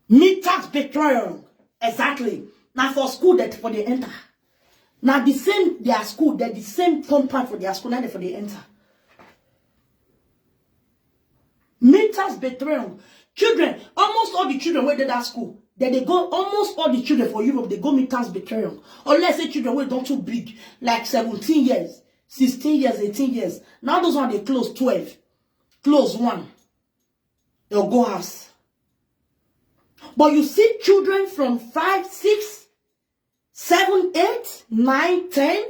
meters betrayal. Exactly. Now for school that for they enter. Now the same their school, they're the same compound for their school, now for they enter. Meters betrayal. Children, almost all the children where they at school, then they go, almost all the children for Europe, they go meters betrayal. Unless the children were don't too big, like 17 years, 16 years, 18 years. Now those one they close 12. Close 1. They'll go house. But you see children from 5, 6, 7, 8, 9, 10.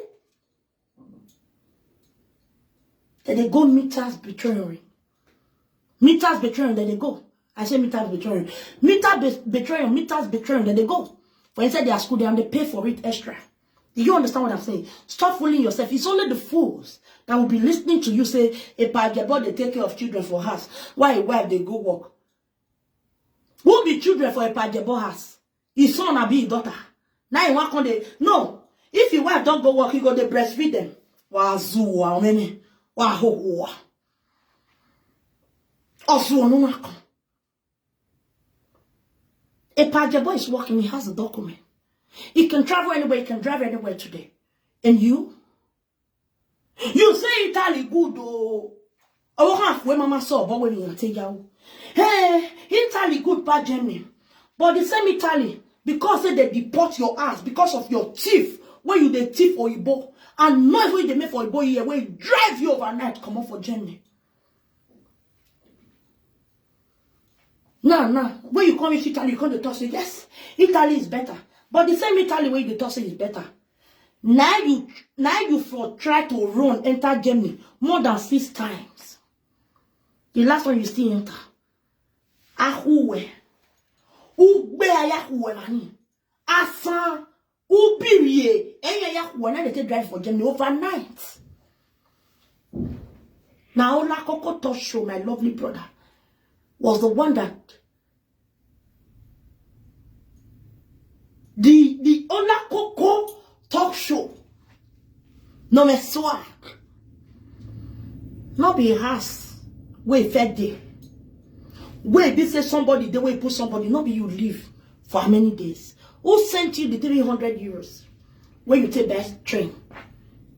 Then they go meters betrayal. Meters betrayal, then they go. I say meters betrayal. Meters betrayal, then they go. For inside their school, they pay for it extra. Do you understand what I'm saying? Stop fooling yourself. It's only the fools that will be listening to you say, a Pajebo, they take care of children for us. Why a wife, they go work? Who be children for a Pajebo house? His son or be his daughter. Now you want to no. If your wife don't go work, he go to breastfeed them. Wazua, many. Waho. Also, no one. A Pajebo is working, he has a document. He can travel anywhere, he can drive anywhere today. And you? You say Italy good, oh. Oh, half where mama saw, but when you take you. Hey, Italy good bad Germany. But the same Italy, because they deport your ass because of your thief, where you the thief or Igbo, and not when they make for Igbo here, where you drive you overnight, come on for Germany. Nah, when you come with Italy, you come to talk say, yes, Italy is better. But the same Italy where you talk say is better. Now you for try to run, enter Germany more than 6 times. The last one you still enter. Ahuwe. Ugbe ayahuwe mani. Asa. Ubirie. Enya yahuwe na they drive for Germany overnight. Now Ola Koko Talk Show, my lovely brother, was the one that the Ola Koko Talk Show. No me swag. Not be has. Wait, fed day. Wait, this is somebody, the way put somebody, not be you live for how many days? Who sent you the 300 euros when you take that train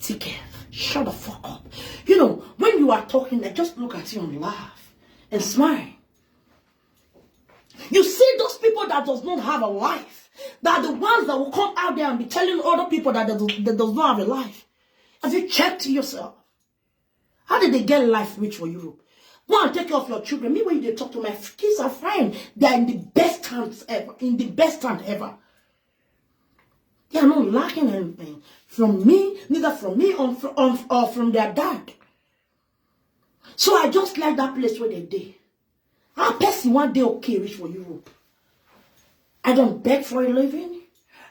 ticket? Shut the fuck up. You know, when you are talking, I just look at you and laugh and smile. You see those people that does not have a life, that are the ones that will come out there and be telling other people that they does not have a life. Have you checked yourself? How did they get life rich for Europe? Go and take care of your children. Me, when they talk to my kids are fine. They are in the best times ever. In the best time ever. They are not lacking anything from me, neither from me or from their dad. So I just like that place where they did. Our person one day okay rich for Europe. I don't beg for a living.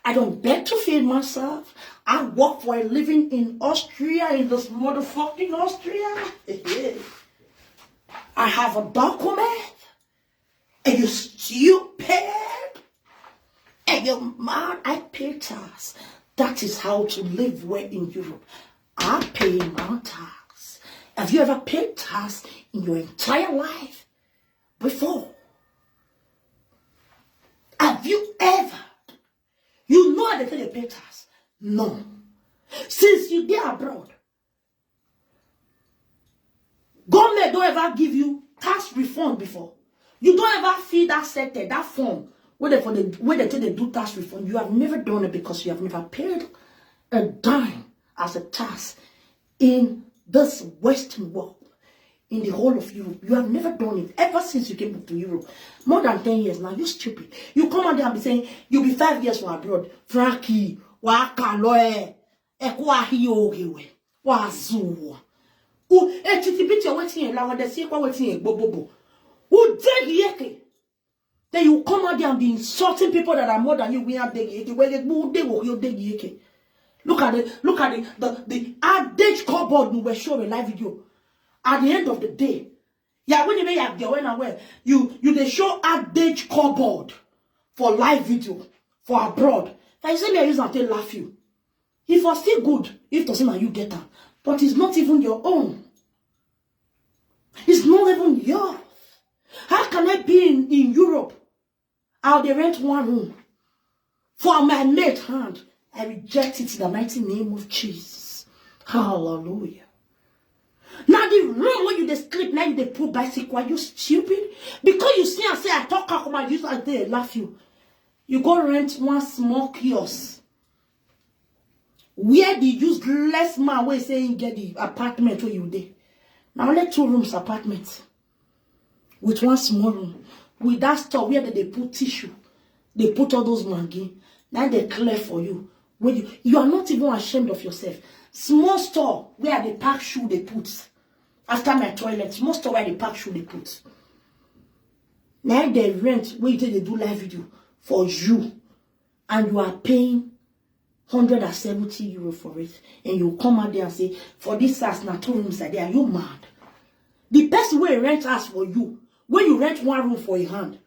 I don't beg to feed myself. I work for a living in Austria, in this motherfucking Austria. I have a document. And you stupid. And you're mad. I pay tax. That is how to live well in Europe. I pay my tax. Have you ever paid tax in your entire life before? Have you ever? You know how they pay tax? No. Since you get abroad, government don't ever give you tax refund before. You don't ever fill that form where they say they do tax refund. You have never done it because you have never paid a dime as a tax in this Western world. In the whole of Europe, you have never done it ever since you came to Europe. More than 10 years now. You're stupid. You come out there and be saying you'll be 5 years for abroad. Frankie, waka loe, ekwa hiyogewe, wazuwa. Etitibiti waiting in Lawa, the sequel waiting in Bobo. Who dig yeke? Then you come out there and be insulting people that are more than you. We are dig yeke. Well, they will you dig yeke. Look at the adage cupboard we were showing a live video. At the end of the day, yeah, when you may have when aware, you they show adage cupboard for live video for abroad. I say me use and tell laugh you. If was still good, if doesn't and you get that, but it's not even your own. It's not even yours. How can I be in Europe? I'll they rent one room for my mate hand. I reject it in the mighty name of Jesus. Hallelujah. Now the room where you dey sleep, now you dey put bicycle. Are you stupid? Because you see and say I talk how come I use and they laugh you. You go rent one small kiosk where the useless man will say you get the apartment where you dey. Now let 2 rooms apartment with one small room with that store where they put tissue, they put all those mangi. Now they clear for you. When you are not even ashamed of yourself. Small store where they pack shoe they put. After my toilet, small store where they pack shoe they put. Now they rent where they do live video for you. And you are paying 170 euro for it. And you come out there and say, for this house, now 2 rooms are there. Are you mad? The person will rent house for you. When you rent 1 room for a hand.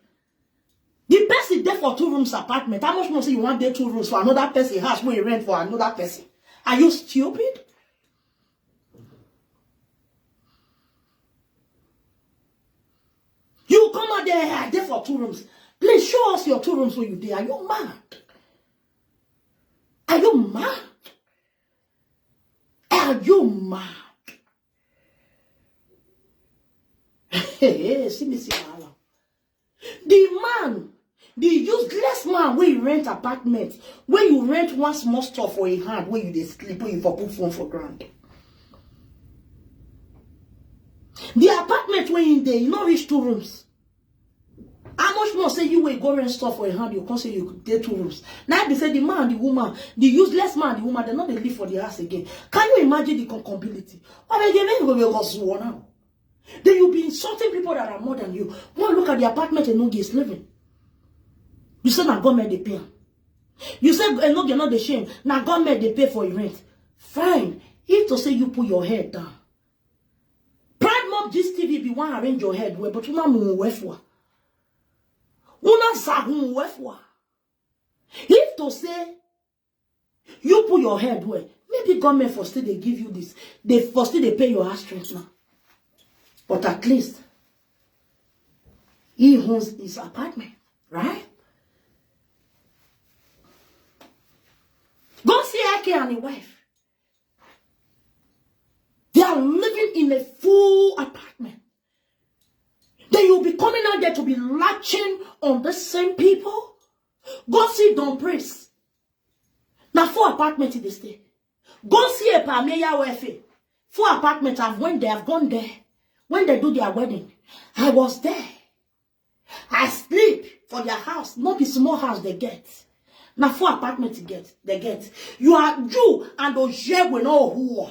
The person there for 2 rooms apartment. How much more say you want there 2 rooms for another person house where you rent for another person? Are you stupid? You come out there for 2 rooms. Please show us your 2 rooms where you there. Are you mad? Are you mad? Are you mad? Hey, see me see Allah. The man, the useless man where you rent apartment, where you rent one small store for a hand, where you dey sleep, where you for put phone for ground. The apartment where in there, you not reach 2 rooms. How much more say you will go rent store for a hand, you can't say you get 2 rooms. Now they say the man, the woman, the useless man, the woman, they're not they live for the house again. Can you imagine the concombility? Then you'll be insulting people that are more than you. One look at the apartment and no is living. You say now government they pay. You say no, you're not ashamed. Now government they pay for your rent. Fine. If to say you put your head down. Pride mob this TV be one arrange your head well, but you not move wefwa. Una zahun wefwa. If to say you put your head well, maybe government for still they give you this. They for still they pay your house rent now. But at least he owns his apartment, right? Go see Ike and his wife. They are living in a full apartment. Then you'll be coming out there to be latching on the same people. Go see Don Praise. Now 4 apartments in the state. Go see a Pameya Wefe. 4 apartments I've went there, I've gone there. When they do their wedding, I was there. I sleep for their house, not the small house they get. Now 4 apartments they get. You are Jew and Ojewe no who.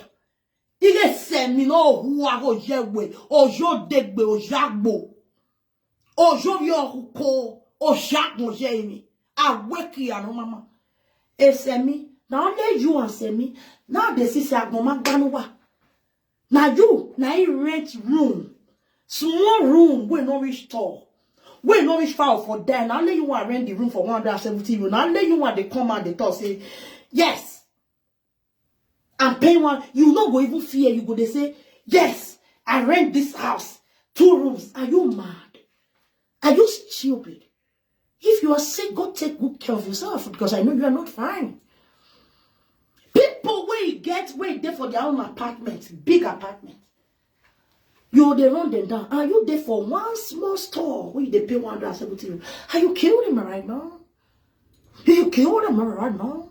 Ile semi no who are Ojewe, Ojo degbe Ojagbo. Ojo yo ko Ojagbo Jemi. I wake you and mama. E semi, now only you and semi. Now they see Agoma Ganuwa. Now you, now you rent room. Small room, we no reach tall. We no reach far for them. Now let you want to rent the room for 170 euros. Now let you want to come and they talk, say, yes, I'm paying one. You not go even fear. You go, they say, yes, I rent this house. 2 rooms. Are you mad? Are you stupid? If you are sick, go take good care of yourself because I know you are not fine. People wait there for their own apartment, big apartment. You they run them down. Are you there for one small store where they pay 170 euros? Are you killing them right now? Are you killing them right now?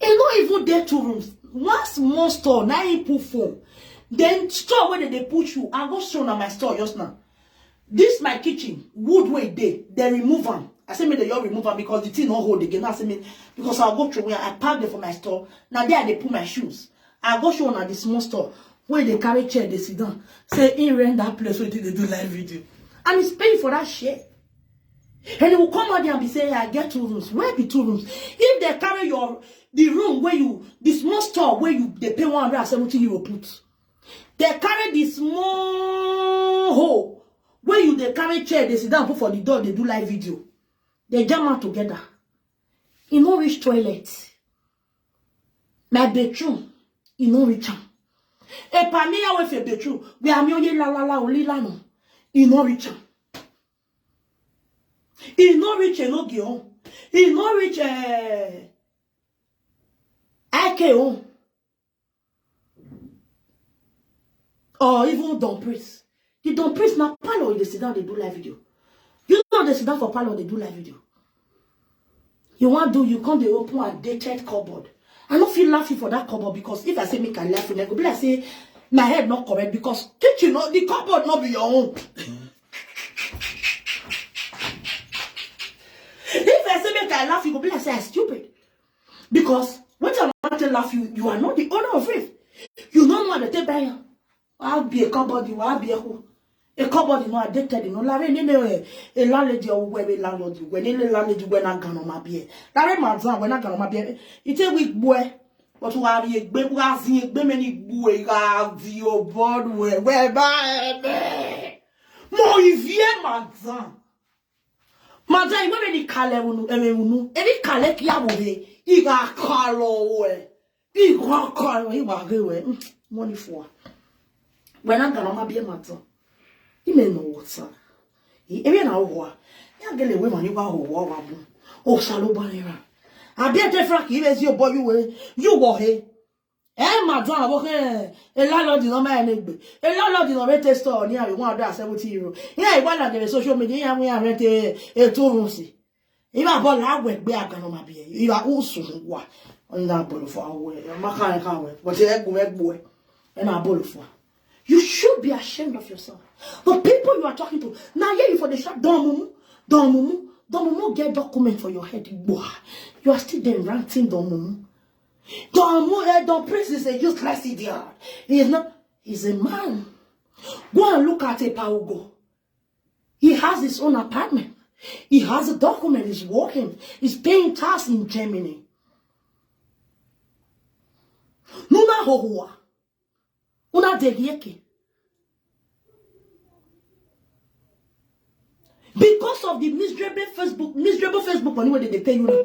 It's not even there 2 rooms. One small store, now you put phone. Then store where they put you. I go show on my store just now. This my kitchen, wood way they remove them. I say me they all remove them because the thing not hold again. I say me because I'll go through where I park them for my store. Now there they put my shoes. I go show on the small store where they carry chair, they sit down. Say in rent that place where they do live video. And it's paying for that shit. And they will come out there and be saying, I get 2 rooms. Where be 2 rooms? If they carry the room where the small store where they pay 170 euro put. They carry the small hole where they carry chair, they sit down, put for the door, they do live video. They jam out together. You no reach toilet. My bedroom, you no reach am. E pa mi ya we fe bedroom, we am yo ye la oli la no. You no reach am. You no reach no gion. You no reach IKO. Or even Don Priest. The Don Priest now palo they sit down, they do live video. You know they sit down for palo, they do live video. You want to do, you come they open a dated cupboard. I don't feel laughing for that cupboard because if I say make I laugh, I go be like say my head not correct because kitchen not the cupboard not be your own. If I say make I laugh, you go be like say I'm stupid. Because when I want to laugh, you are not the owner of it. You don't want to take by you. I'll be a cupboard, you will be a who. A cupboard is not addicted, you know. La reine a landlady or where a landlord when a landlady when I can on my beer. La reine mazan when I can on my beer. It's a weak boy. But who are you? Bemazing, Bemani boy, your board whereby more Ivie mazan. Mazan, when any color unu, any color yawe, Iga Carlo way. Iga Carlo, Iga money for. When I can on my beer matter. You may know what's up. Even now, you get away when you are war. Oh, Salobanera. I bet the frack, you as your boy, you were here. My drama working a landlord is not my neighbor. A landlord is not rent a store near 170 euro. Yeah, one of the social media we are rent a 2 rooms. If I bought that way, be a canoma be. You are also what on that bottle for away. My kind can't wait, but the boy and I bottle for. You should be ashamed of yourself. The people you are talking to, now yeah, you for the shop, don't get document for your head. You are still there ranting, don't Prince is a useless idiot. He is not, he's a man. Go and look at a Paugo. He has his own apartment. He has a document, he's working. He's paying tax in Germany. Nuna hohua. Una degieke. Because of the miserable Facebook money where they pay you.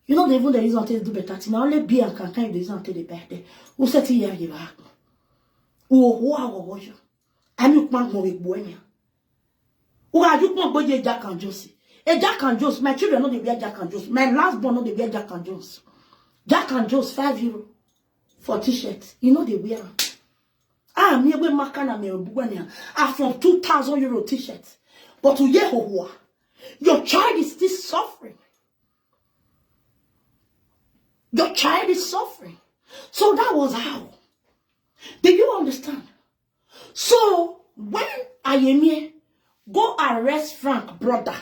You know, even the reason to do better. Now, only be and can kind of reason to the better. Who said here you are? Who are you? And you can't go with Buena. Who are you? Can't go to Jack and Josie. A Jack and Jones, my children know they wear Jack and Jones. My last born know they wear Jack and Jones. Jack and Jones, €5 for t-shirts. You know they wear. Me we makana me Buena. From €2,000 t-shirts. But to Yehovah, your child is still suffering. Your child is suffering. So that was how. Did you understand? So when Ayemie go arrest Frank, brother,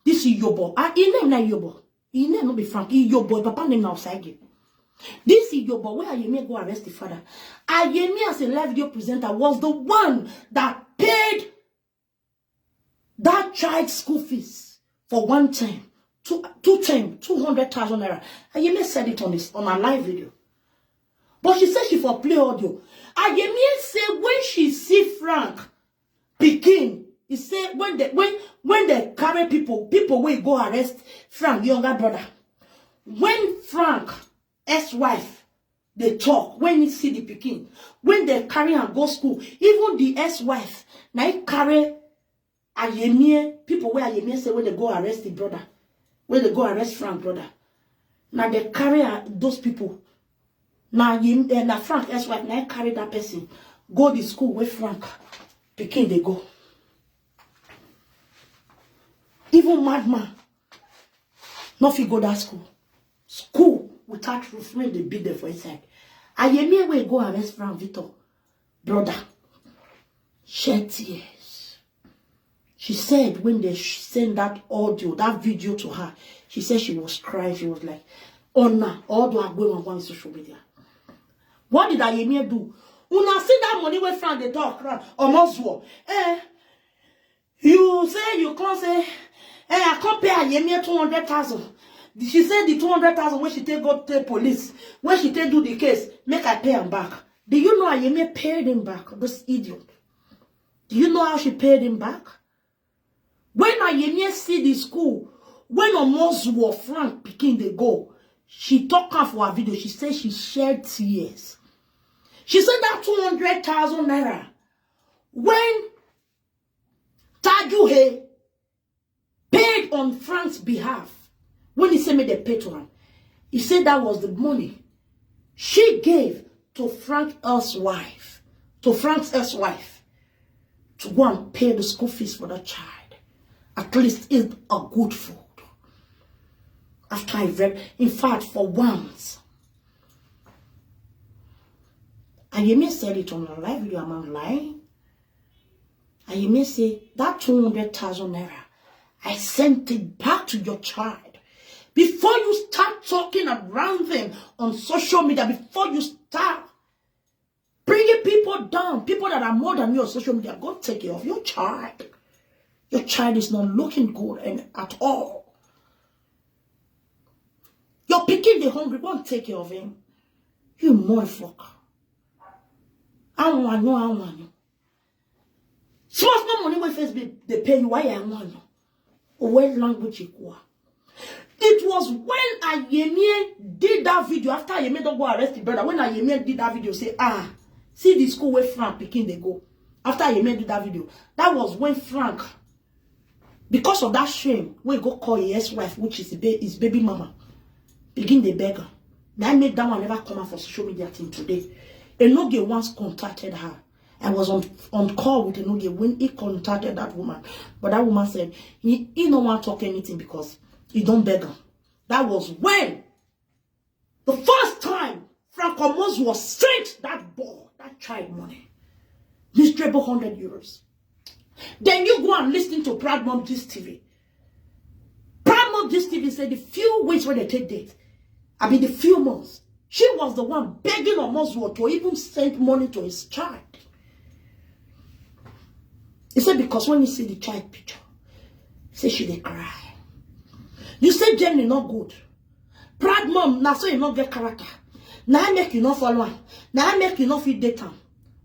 this is Yobo. He name not Yobo. He name not be Frank. He Yobo. Papa name outside you. This is Yobo. Where Ayemie go arrest the father. Ayemie as a live video presenter was the one that paid that child's school fees for one time. Two times, 200,000 naira. Ayemie said it on a live video. But she said she for play audio. Ayemie said when she see Frank Pekin, he said when they carry people will go arrest Frank, younger brother. When Frank, ex-wife, they talk, when he see the Pekin, when they carry and go school, even the ex-wife, now he carry Ayemie, people where Ayemie say when they go arrest the brother. When they go arrest Frank, brother. Now they carry those people. Now Frank ex-wife, now carry that person. Go to school with Frank. Pekin they go. Even madman. Not if go that school. School without roof, when they beat them for inside. Ayemie will go arrest Frank Victor. Brother. Shed tears. She said when they sent that audio, that video to her, she said she was crying. She was like, oh no, all the are going on social media. What did Ayemie do? When I see that money with Frank, they talk, almost war. You say you can't say, I can't pay Ayemie 200,000. She said the 200,000 when she take go to police, when she take do the case, make I pay him back. Do you know Ayemie paid him back? This idiot. Do you know how she paid him back? When Ayemie see the school, when almost war Frank Pekin they go, she talk her for her video. She said she shed tears. She said that 200,000 naira. When Tajuhe paid on Frank's behalf, when he said me they pay to him, he said that was the money she gave to Frank's ex-wife, to go and pay the school fees for the child. At least eat a good food. After I read, in fact, for once, Ayemie said it on a live video, I'm not lying. Ayemie said, that 200,000 naira, I sent it back to your child. Before you start talking around them on social media, before you start bringing people down, people that are more than you on social media, go take care of your child. Your child is not looking good at all. You're picking the hungry, go and take care of him. You motherfucker. I want you. Small money with Facebook, they pay you. Why I want you? What language equal? It was when Ayemie did that video, after Ayemie don't go arrest the brother, when Ayemie did that video, say, see the school where Frank Pekin they go. After Ayemie did that video, that was when Frank Because of that shame, we go call his ex-wife, which is his baby mama. Begin the beggar. Now I make that one never come out for social media thing today. Enoge once contacted her. I was on call with Enoge when he contacted that woman. But that woman said, he don't want to talk anything because he don't beg her. That was when the first time Frank Omos was sent that ball, that child money. Miserable €100. Then you go and listen to Proud Mom Gist TV. Proud Mom Gist TV said the few weeks when they take date, I mean the few months, she was the one begging Omos to even send money to his child. He said because when you see the child picture, he said she did cry. You say Jenny not good. Proud Mom, now so you not get character. Now I make you not follow her. Now I make you not feed data.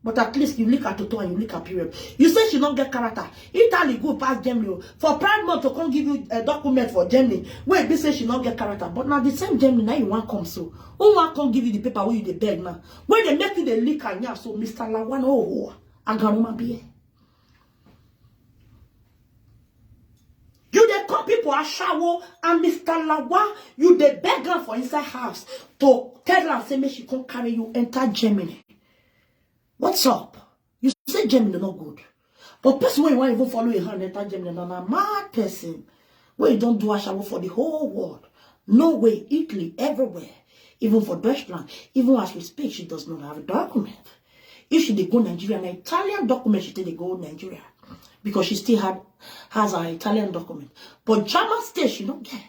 But at least you look at Toto and you look at period. You say she not get character. Italy go past Germany. For Proud Mom to come give you a document for Germany. Where they say she not get character. But now the same Germany now you want come so. Who want come give you the paper where you the beg now? When they make you the leak and yeah, so Mr. Lawan oh and Garuma be. You they call people a shower and Mr. Lawa, you they beg her for inside house to tell her say me she can't carry you enter Germany. What's up? You say Germany not good. But person when you want even follow your hand enter Germany, not a mad person. Where you don't do a shower for the whole world. No way, Italy, everywhere. Even for Deutschland. Even as we speak, she does not have a document. If she did go Nigeria, an Italian document, she did go Nigeria. Because she still has an Italian document. But German state, she don't get.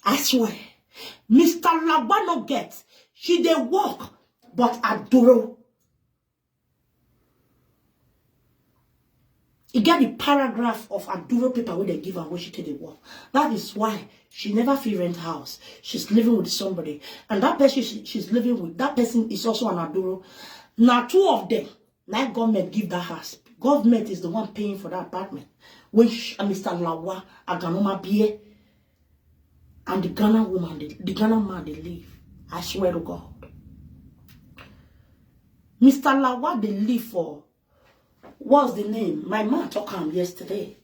I swear. Mr. Lawa no get. She dey walk, but adoro. You get the paragraph of Aduro paper where they give her when she take the work. That is why she never feel rent house. She's living with somebody. And that person she's living with, that person is also an Aduro. Now two of them, now government give that house. Government is the one paying for that apartment. Which Mr. Lawa, Aganoma Bie, and the Ghana woman, the Ghana man they live. I swear to God. Mr. Lawa they live for. What's the name? My man talked to him yesterday.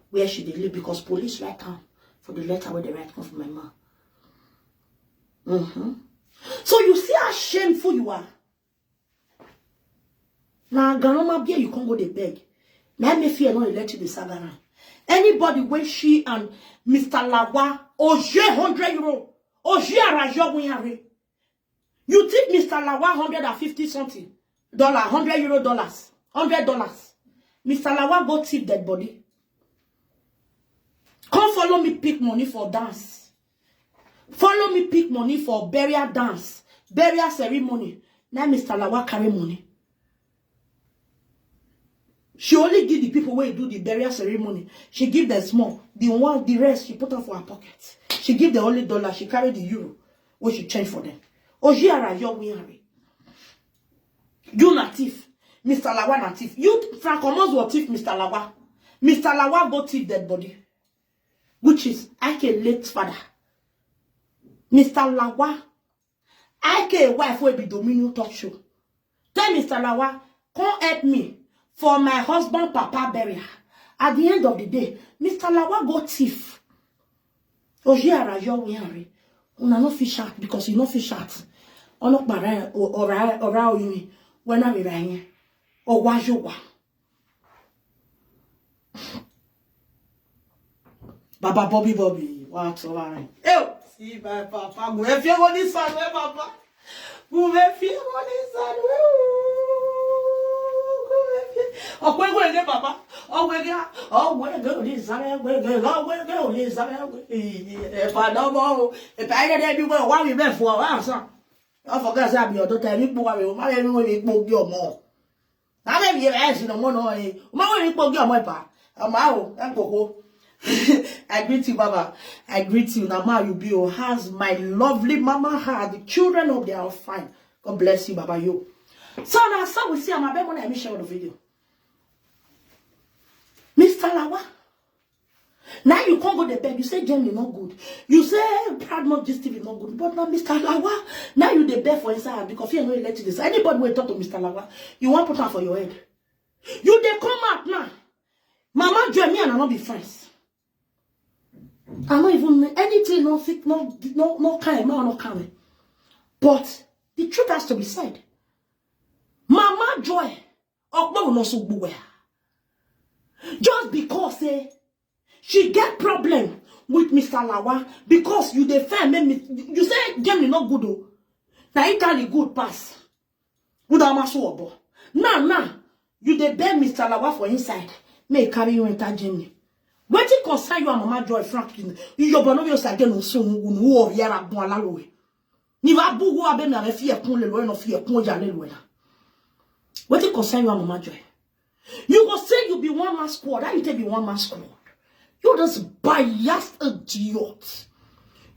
Where she did live because police write down for the letter where they write down from my man. So you see how shameful you are. Now Ganoma Bia you can't go to beg. Now me fear not let you the sagaran. Anybody when she and Mr. Lawa oje €100. Oje arajo winyare. You think Mr. Lawa 150 something $100 dollars. $100. Mr. Lawa go tip that body. Come follow me pick money for dance. Follow me pick money for burial dance. Burial ceremony. Now Mr. Lawa carry money. She only give the people where do the burial ceremony. She give them small. The rest she put on for her pocket. She give the only dollar. She carry the euro. Where she change for them. Ojiara yo winari. You native. Mr. Lawa na thief. You, Frank Omos will thief Mr. Lawa. Mr. Lawa go thief dead body. Which is, Ike late father. Mr. Lawa, Ike wife will be Dominion talk show. Tell Mr. Lawa, come help me for my husband papa burial. At the end of the day, Mr. Lawa go thief. Oji arajo wiyanre. Una no fish out because you no fish out. Onok bara ora oyimi. When I be or wajowa. Baba Bobby, what's all right? Oh, see my papa. Go if you want this son, where papa? Go if you want this son, oh, where go, papa? Where go this son? Where go this son? If I don't know, if I get everywhere, why we been for a son? I forgot that your daughter, you go, my everyone will your more. I never asked you no more. My will your mother. I greet you, Baba. I greet you. Now, Ma, you be your has my lovely mama had the children of they are fine. God bless you, Baba. You. So now, so we see I'm a when I share the video. Mr. Lawa. Now you can't go to bed. You say Jenny not good. You say Proud Mom Gist TV not good. But now Mr. Lawa, now you the bed for inside because you don't let you this. Anybody will talk to Mr. Lawa, you want to put her for your head. You they come out now. Mama join me and I not be friends. I'm not even anything, no fit, no kind. But the truth has to be said. Mama Joy, no so buwe. Just because she get problem with Mr. Lawa because you defend me. You say Germany not good though. Now Italy good pass. Good amaso. Now, you dey beg Mr. Lawa for inside. May carry you enter Germany. When you concern you and Mama Joy Franklin, you bono yo sa gen so unu o yara bon alalowe. Ni va bugu abe na refi e kun le lo no fi e kun ja le lo na. When you concern you and Mama Joy, you go say you be one man squad. How you take be one man squad? You this biased idiot.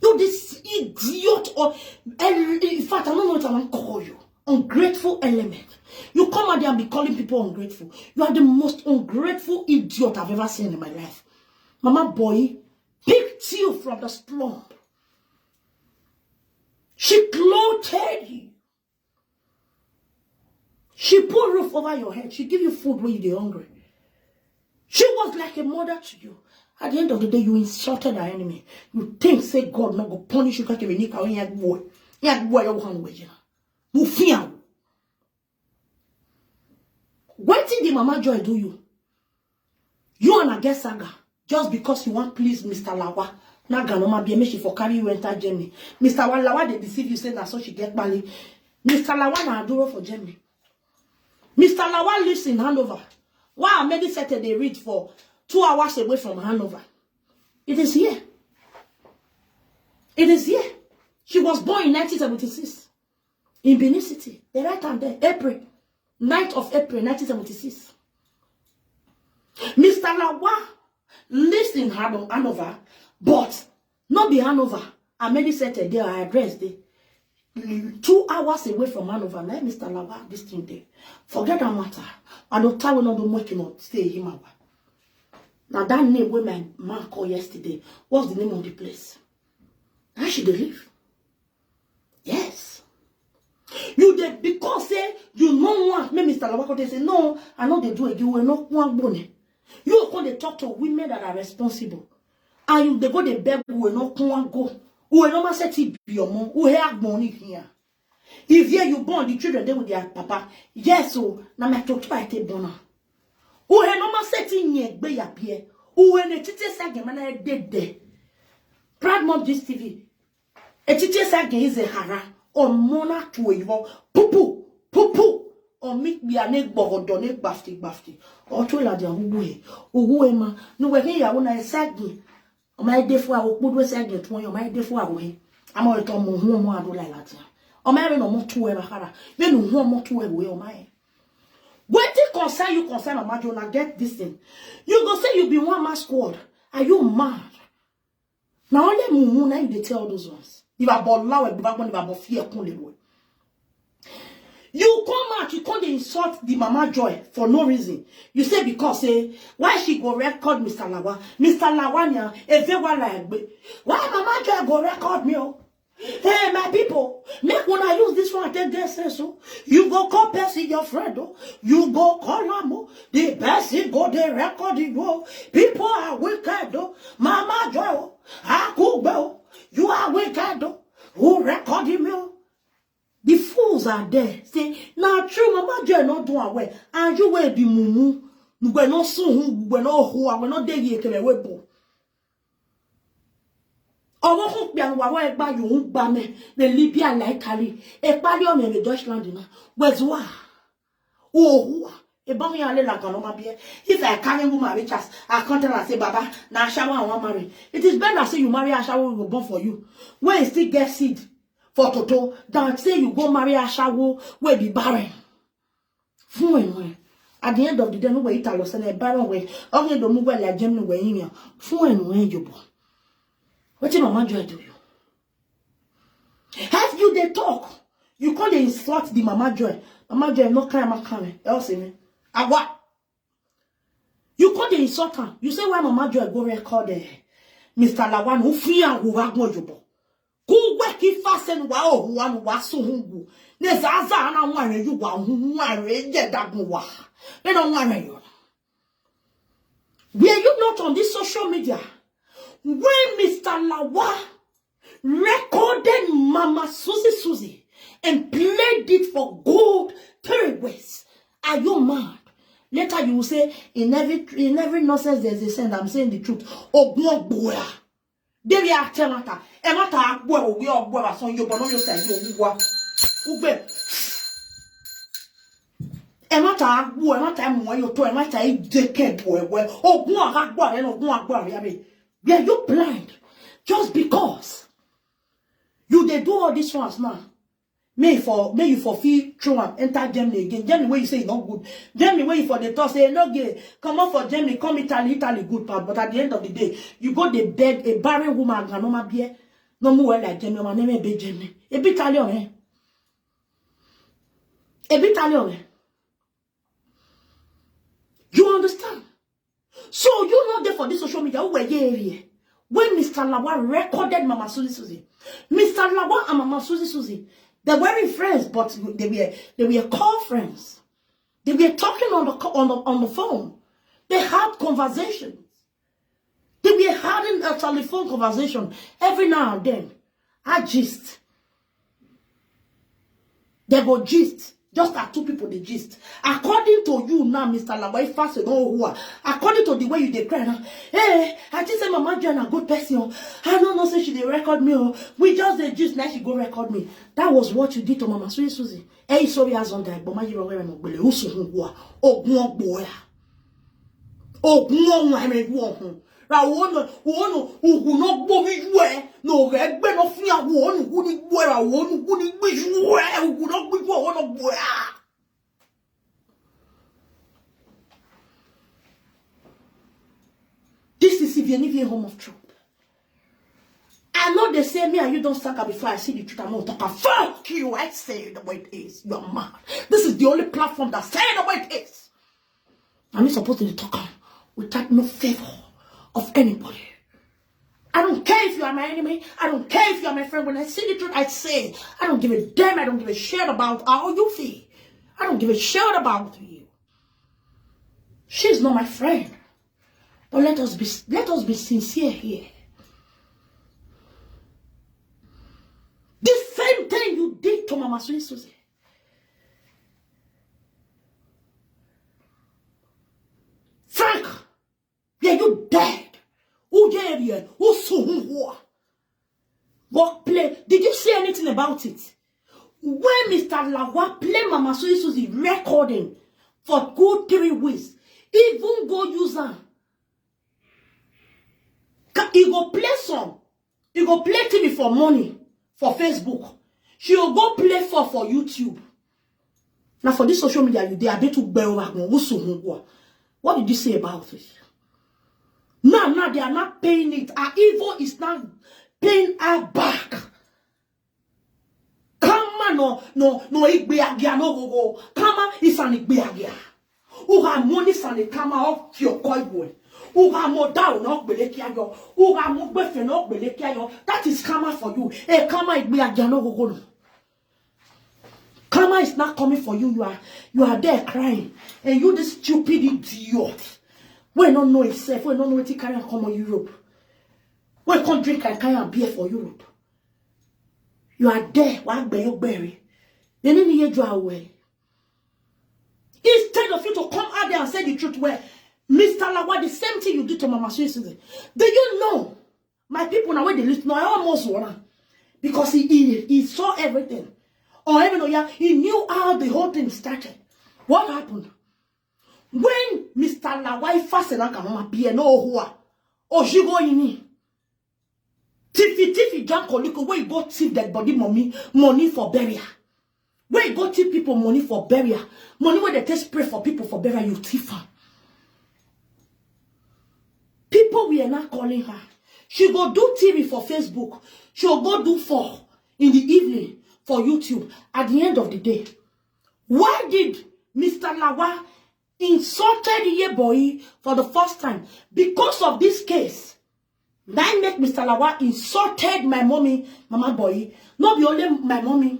You this idiot or in fact I don't know what I want to call you. Ungrateful element. You come out there and be calling people ungrateful. You are the most ungrateful idiot I've ever seen in my life. Mama boy picked you from the slum. She clothed you. She put roof over your head. She give you food when you're hungry. She was like a mother to you. At the end of the day, you insulted our enemy. You think, say God not go punish you because you when you boy. You boy your one way. You fear. What did the Mama Joy do you? You and a guest saga just because you want please Mr. Lawa. Now Ganoma be she for carry you enter Germany. Mr. Lawa they deceive you say that so she get Bali. Mr. Lawa na adoro for Germany. Mr. Lawa lives in Hanover. Why Medi said they read for 2 hours away from Hanover? It is here. It is here. She was born in 1976 in Benin City. The right hand there, April, 9th of April, 1976. Mr. Lawa lives in Hanover, but not be Hanover. I Medi said their address there. 2 hours away from Hanover. Now, Mr. Lawa, this thing there. Forget that matter. I don't tell you not to make him stay him. Now that name where my man called yesterday, what's the name of the place? How should they live? Yes. You did because say you know what? Me Mr. Lawa they say no, I know they do it. You will not want bone. You go they talk to women that are responsible, and you they go they beg who will not want go. Who will not say to be your mom? Who have money here? If here you born the children they with their papa. Yes, so now my talk about it bona. Who have no setting ye be ya pie. Who when a teacher sagin man I dead there. Proud Mom this TV. A teacher sagin is a hara or mona to a pupu pupu or meet me a neck bog or donate bafty or to la uwe ma no we here when I sagin. My day for our good was again to my day for away. I'm all to whom I do like that. Or marry no more to ever hara. You know who more to away or my. When they concern you concern a man, you get this thing. You go say you be one man squad. Are you mad? Now only mumu now you tell those ones. If I bought Lawa, if I bought fear, you come out, you can't insult the Mama Joy for no reason. You say because why she go record Mr. Lawa? Mr. Lawa why Mama Joy go record me? Hey, my people, make when I use this one, take this so. You go call Percy your friend, oh. You go call him, oh. The Percy go they record it, oh. People are wicked, oh. Mama Joy, oh. Akubo, you are wicked, oh. Who record him, oh. The fools are there. Say, now true, Mama Joy not do away. And you will be mumu. You will not soon, we not who are not there yet. Ọwọ́ kún pé àwọn àwọn ẹgbà yòó ń gbà mẹ́ lè Libya láìkàrí ẹ̀pá lé ọ̀nà èrè Deutschland náà wẹ̀zúwà òhùwà ìbọn yẹn alẹ́ làgàn ọmọ bí ẹ if I carry woman reach us I come tell her say baba na aṣáwó àwọn marry it is better say you marry aṣáwó we go born for you when you still get seed for toto than say you go marry aṣáwó wey be barren fún ẹ̀wọ̀n at the end of the day no way italo sẹ́lẹ̀ barren wey ọ̀gbìn ìdòmú wẹ̀ like Germany wey yíyan fún ẹ̀wọ̀n ìjọba. What did Mama Joy do you? Have you they talk? You can't insult the Mama Joy. Mama Joy no kind else me. What? You can't insult her. You say why Mama Joy go record Mr. Lawan who fear who have no job. Who work if fasten wow one was so hungu. Nezaza na worry you wa who worry get that wa. They don't worry you. Were you not on this social media? When Mr. Lawa recorded Mama Susie and played it for gold 3 ways. Are you mad? Later you will say, in every nonsense there's a sense. I'm saying the truth. Oh, boy. They be acting matter. E matter boy we all boy son you but no you say you wa. Ugbe. E matter boy, e matter mo you to e matter e deke boy boy. Ogun agbo re no ogun agbo re abi. Are you blind? Just because you they do all these ones now. May you for feel through and enter Germany again. Germany where you say not good. Germany where you for the talk say no gay. Come on for Germany, come Italy good part. But at the end of the day, you go the beg a barren woman grandma beer. No more like Germany, my name be Germany. A bit Italian, eh? A bit Italian, eh? You understand? So you know there for this social media where area. When Mr. Lawa recorded Mama Susie. Mr. Lawa and Mama Susie. They weren't friends, but they were call friends. They were talking on the phone. They had conversations. They were having a telephone conversation every now and then. I gist. They go gist. Just like 2 people they gist. According to you now, Mr. Lawa, fast and all who are. According to the way you dey cry now. Hey, I just say Mama Jen a good person. I don't know say she dey record me. We just dey gist now she go record me. That was what you did to Mama Susie. Hey, sorry as on that. But my you were no bele. Usu huwa. Ogun boya. Ogun I me wo. Ra wono ugu no bo mi we. No regbe no fia wono ugu ni bo ra wono ugu ni bi we ugu no bi wo wono boya. This is Ivie home of truth. I know they say me and you don't suck up before I see the truth. I'm not talking. Fuck you. I say it the way it is. You're mad. This is the only platform that say it the way it is. I'm not supposed to talk without no favor of anybody. I don't care if you are my enemy. I don't care if you are my friend. When I see the truth, I say it. I don't give a damn. I don't give a shit about how you feel. I don't give a shit about you. She's not my friend. But let us be sincere here. The same thing you did to Mama Susie. Frank, yeah, you dead. What play? Did you say anything about it? When Mr. Lawa play Mama Susie recording for good 3 weeks, even go use her. He go play some. He go play TV for money for Facebook. She will go play for YouTube. Now for this social media, you I bet to bear what did you say about it? Now they are not paying it. Our evil is not paying her back. Kama no igbeagia no go. Kama is an igbeagia. Who have money san the kama off your coy boy. Who have more down no belekia yo. Who have more befe no belekia yo. That is karma for you. Hey, karma igbeagia no go. Karma is not coming for you. You are there crying. And you this stupid idiot. We don't know itself. We don't know what it can come on Europe. We can't drink and carry beer for Europe. You are there. What be your berry? They need to draw away. Instead of you to come out there and say the truth, where Mr. Lawa, the same thing you did to Mama Susie. Do you know? My people now when they listen, I almost wanna. Because he saw everything. Or even though yeah, he knew how the whole thing started. What happened? When Mr. Lawa first and Mama be no hoa. Oh, she go in. Tiffy John Koliko, where you go tip that body money for burial. Where you go tip people money for burial. Money where they take spray for people for burial, you tip her. People we are not calling her. She go do TV for Facebook. She'll go do 4 in the evening for YouTube. At the end of the day, why did Mr. Lawa insulted ye boy for the first time? Because of this case. That make Mr. Lawa insulted my mommy, mama boy. Not be only my mommy.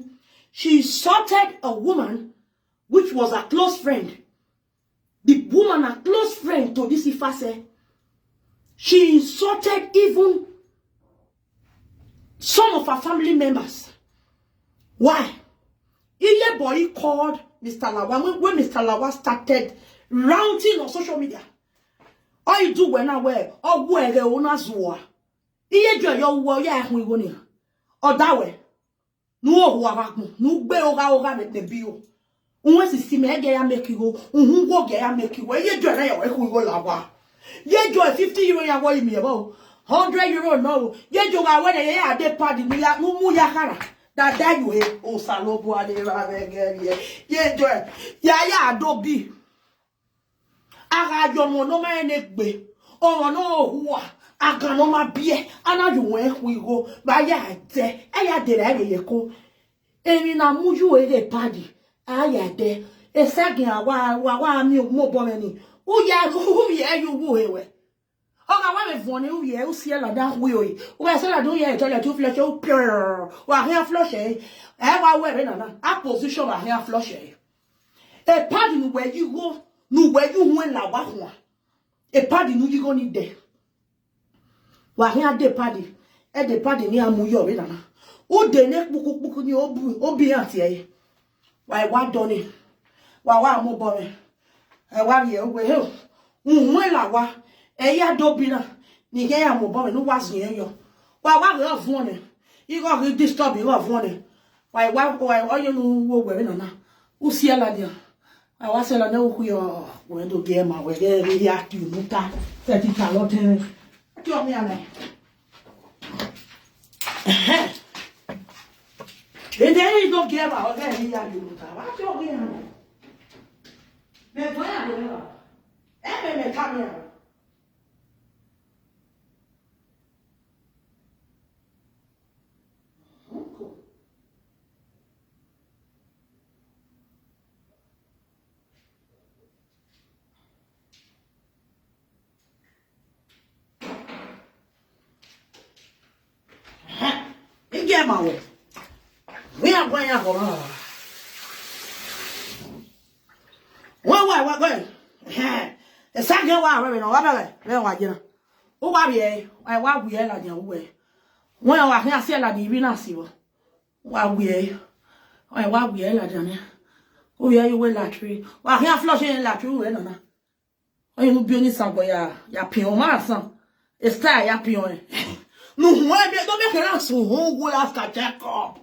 She insulted a woman which was a close friend. The woman a close friend to this Ifase. She insulted even some of our family members. Why? Iye boy called Mr. Lawa when Mr. Lawa started ranting on social media. All you do when I wear or wear the owner's war. Iye jo yo wo ya hu iwo ni. Or that way. No wa rakmu. No be oga me the bio. Unwe si me ge ya make you. Unhu go ge ya make you. Iye jo na ya we hu iwo Lawa. Ye jo 50 euro ya wo mi ebo. 100 euro no. Ye jo ga we na ya de party ni ya mu ya kara. That you he o salobo ade ra ye. Ye jo ya adobi. Ara jo mo no ma ene gbe. O no huwa. Aga no ma bie. Ana ju we go ba ya de. E ya de ra ye ko. Emi na muju e de party. Aya de. E sagin wa mi mo bo me ni. U ye you wo he we. Oga wa me vone u ye u sie la dan wi oyi. U ga se la don ye to le tu flush u pure. Wa rien flush e. E wa we na. A position wa rien flush e. E party nu where you go. Nu where you when la wa ho. E party nu you go ni de. Wa rien de party. E de party ni amu yo na. O de ne puku ni obi anti e. Wa doni. Wa mo bo me. E wa ye we he. When la wa eya dobina ni ke ya mo bo no was yen yo wa re fun ni you go re disturb you fun ni wa oyo nu wo we na u si ala dia wa se la na ku yo we do ge ma we ge ri ya ti nu ta se ti ta lo ten ti o mi ala e de do ge ma o ge ri ya ti nu ta wa ti o ge na me voy a ver me cambia. Get my way. We are going out. What going? The second one, we know what I oh, I want we are like your way. When I can't say like the Rina Sivo. What we I want we are like Johnny. Oh, yeah, you will like tree. Well, I can't flush in like you, and I will be in some way. Ya pion, my son. It's time, ya pion. No, why don't make an answer who will after Jacob?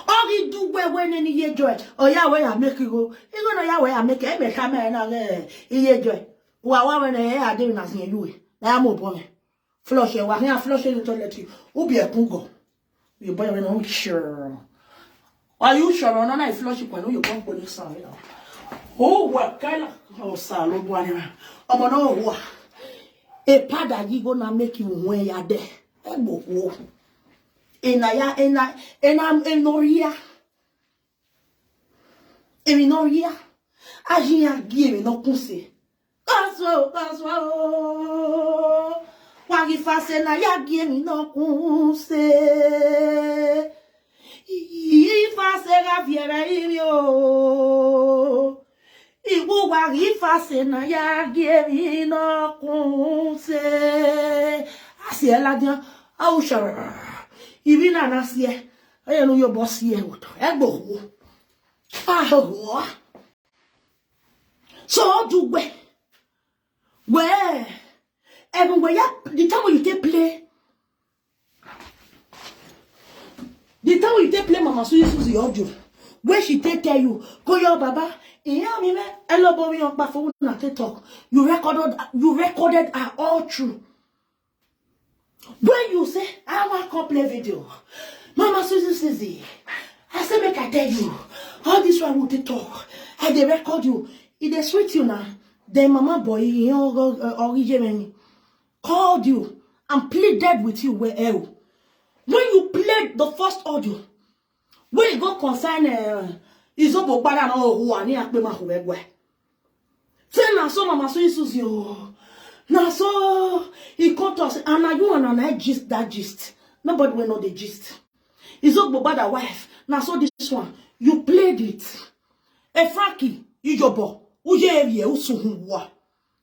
All he do when any year joy, or Yahweh, I make you go. You know, Yahweh, I make every come and year joy. Well, when I didn't ask you, I am more boy. Flush it, while I flush it to let you. Who be a pungo? You boy, no sure. Are you sure? No, I flush it when you come for this side. Oh, what kind of salad, one? I'm on all. E pada gi go na make you when ya there. Ego wo. Enoria. Enoria. Ajia gi me no kunse. Kaswa. Wa gi face na ya gi me no kunse. I face ga viera yo. Iwo wa ri face na ya geri no kunse asi ela dia au shara Ivie na sie aye no yo boss here woto egbo wo so do where everywhere ya the time when you take play mama Susie audio where she take tell you go your baba yeah, me hello boy on my phone na TikTok. You recorded are all true. When you say I want to play video, Mama Susie, I say make I tell you, all this one will talk. I they record you. It is sweet you now. Then Mama boy, originally called you and pleaded with you where when you played the first audio, when you go concern Izobo bada na ohuwa ni akpe ma huwegwe. Say na so Mama Susie yo. Na so he caught us and na you and I gist that gist. Nobody will know the gist. Izobo bada wife. Na so this one you played it. Frankie, Ijobo, uje evie usuhuwa.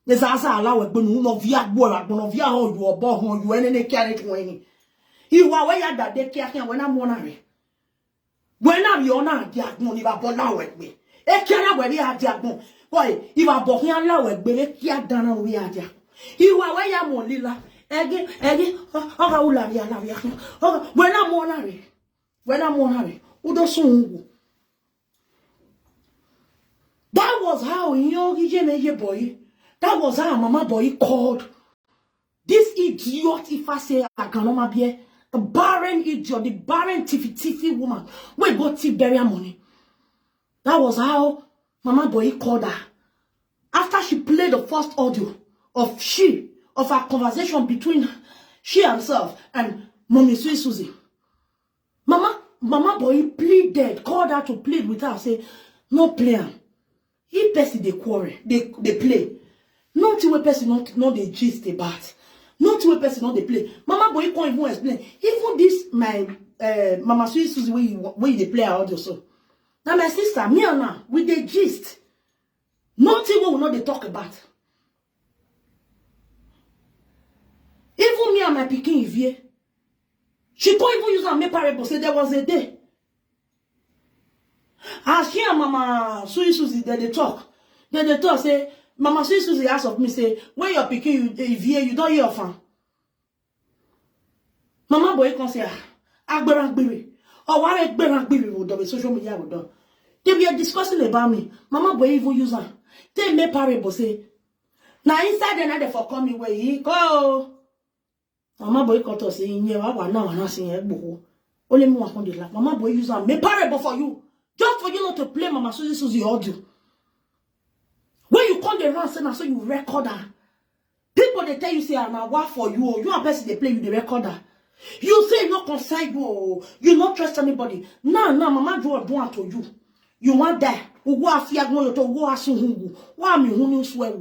Nezaza Lawa Bunu no via Bora, no via how you are born, you any carry to any. You are where that they care when I'm monary. When I'm your aunt, Diagnon, if I bought now with me. A canna where we are Diagnon. Why, if I bought here now with Billy, Kia Dana, we are there. You are where I'm on Lila. Again, oh, Lavia. Oh, when I'm monary. When I'm monary. Udo soon. That was how your boy. That was how Mama Boy called this idiot. If I say I cannot be the barren idiot, the barren tiffy woman. We got to bury money. That was how Mama Boy called her. After she played the first audio of her conversation between she herself and Mommy Sweet Susie. Mama Boy pleaded, called her to plead with her, say, no player. He person they quarrel, they play. Not to a person not they gist about. Not to a person not they play. Mama Boy can't even explain. Even this my Mama Sweet Susie where they play audio so. Now my sister, me and her, with the gist. Not even will not they talk about. Even me and my picking Ivie. She can't even use her me parable. Say there was a day. As she and Mama Sweet Susie they talk. Then they talk say, Mama Sweet Susie asked of me, say, when you're picking Ivie, you don't hear of her. Mama Boy can say, Agberang or what Agberang would do social media would do. They were discussing about me. Mama Boy even use her. They make parable say, now inside the night for coming where he go. Mama Boy got us saying, yeah, I now not seeing a book. Only more on the lap. Mama Boy use her. Make parable for you. Just for you not to play Mama Susie audio. When you come the run, so you record her. People they tell you say I'm a work for you. You are person they play you the recorder. You say not concern you. You not trust anybody. No, Mama do want to you. You want that. Who go fear go to go asu why me who swear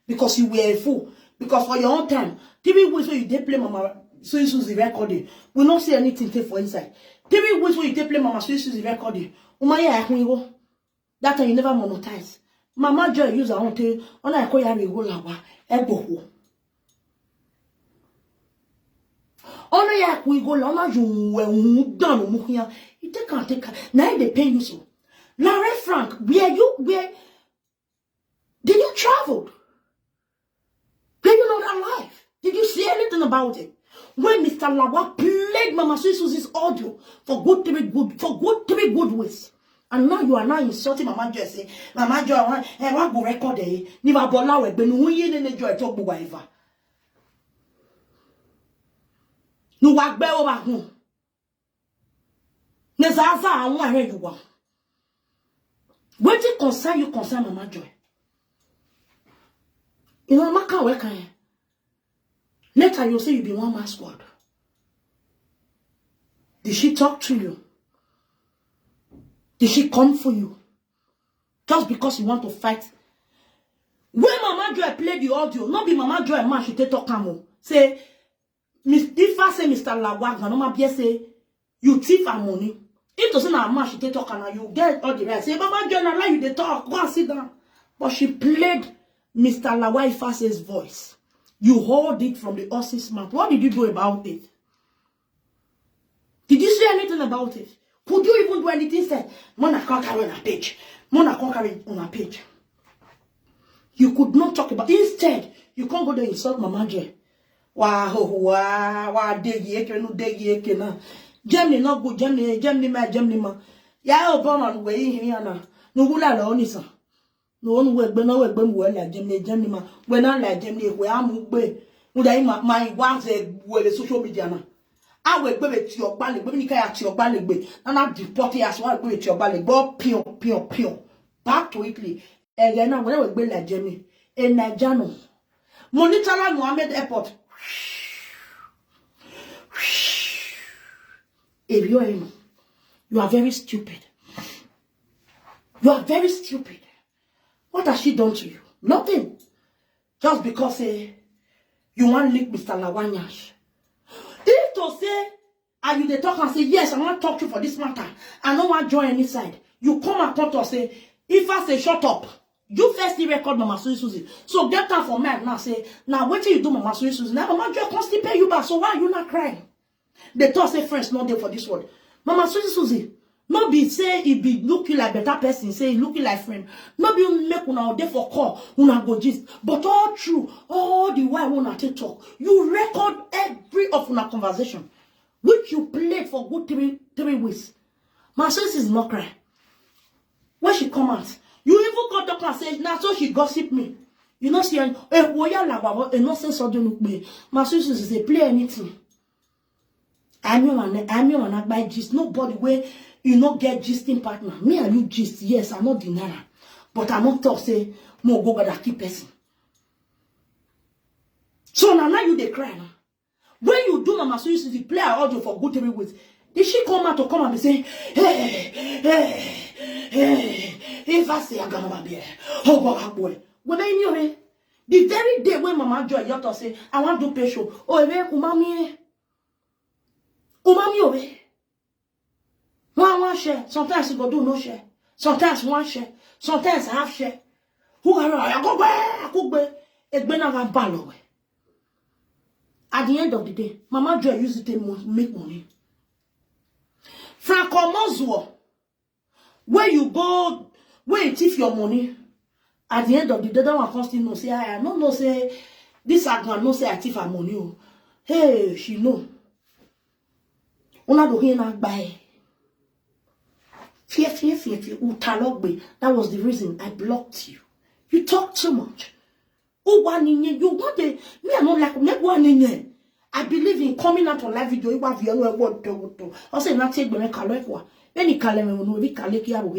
because you were a fool. Because for your own time, TV weeks where you play Mama Sweet Susie recording, we not see anything take for inside. TV weeks where you play Mama Sweet Susie recording. That time you never monetize. Mama Joy use her own thing. On I call you go Lawa. Ebo. On ya we go Lawa you done mukia. You take. Now they pay you so. Larry Frank, where did you travel? Were you not alive? Did you see anything about it? When Mr. Lawa played Mama Sweet Susie's audio for good 3 good ways. And now you are now insulting Mama Joy. Say, Mama Joy, I go record it. Never bola we been who ye ne joy talk buwaiva. No wag be over home. Nezaza anwa here you wa. What it concern Mama Joy? You know, Maka we can. Later you say you be one man squad. Did she talk to you? Did she come for you? Just because you want to fight? When Mama Joy played the audio, not be Mama Joy man she take talk camo. Say, if I say Mr. Lawa, no be say you thief her money. If to say na man she take talk and you get all the right. Say Mama Joy na lie you dey talk. Go and sit down. But she played Mr. Lawa Ifase's voice. You hold it from the horse's mouth. What did you do about it? Did you say anything about it? Could you even do anything? Said, Mona can't carry on a page. Mona can't carry on a page. You could not talk about it. Instead, you can't go there and insult Mama Joy. Wow, degi na. Germany not good, Germany ma. Ya Obama no way here na. No gula la onisa. No one work, but no work, but well, like Germany ma. When I like Germany, where I'm ugbe. Muda my wife said, well, social media na. I will go to your ballet, but you can't your ballet, and I deport you as well. Go to your ballet, go pure. Back to Italy. And then I will go like Germany. And Najano. Monitala Mohammed Airport. If you are very stupid. You are very stupid. What has she done to you? Nothing. Just because you want to lick Mr. Lawanyash. If to say, and you they talk and say, yes, I want to talk to you for this matter. I don't want to join any side. You come and talk to say, if I say shut up, You first record Mama Susie. So get that for me now. Say, now what do you do, Mama Susie? Now Mama Joy constantly pay you back. So why are you not crying? They thought say friends not there for this one. Mama Susie. Not be say it be looking like better person, say looking like friend. Not be make una there for call, una go gist. But all true, all the while una take talk. You record every of una conversation, which you played for good three weeks. My sis is not crying. When she come out, you even got the and say, now so she gossip me. You know, she a nonsense or don't me. My sis is say play anything. I'm your buy gist. Nobody where you not get gisting partner. Me and you gist, yes, I'm not denying. But I'm not talk say more go but keep person. So now you they cry now. When you do Mama Susie to play our audio for good 3 weeks, did she come out to come and be saying, hey, if I say I'm gonna be oh boy. When I knew the very day when Mama Joy Yoto say, I want to pay show. Oh, umami obe. One share. Sometimes you go do no share. Sometimes one share. Sometimes half share. Who are I go back? It's been a ballow. At the end of the day, Mama Joy used it to make money. Franco Mozwo, where you go, where you thief your money. At the end of the day, that one constantly no say, I no say this agent no say I thief her money. Hey, she know. Una do here not buy. Fear. That was the reason I blocked you. You talk too much. Oh, one in you want the me, I don't like one in. I believe in coming out on live video. You have your word to. I say not take me calendar. Any calendar will know the calendar.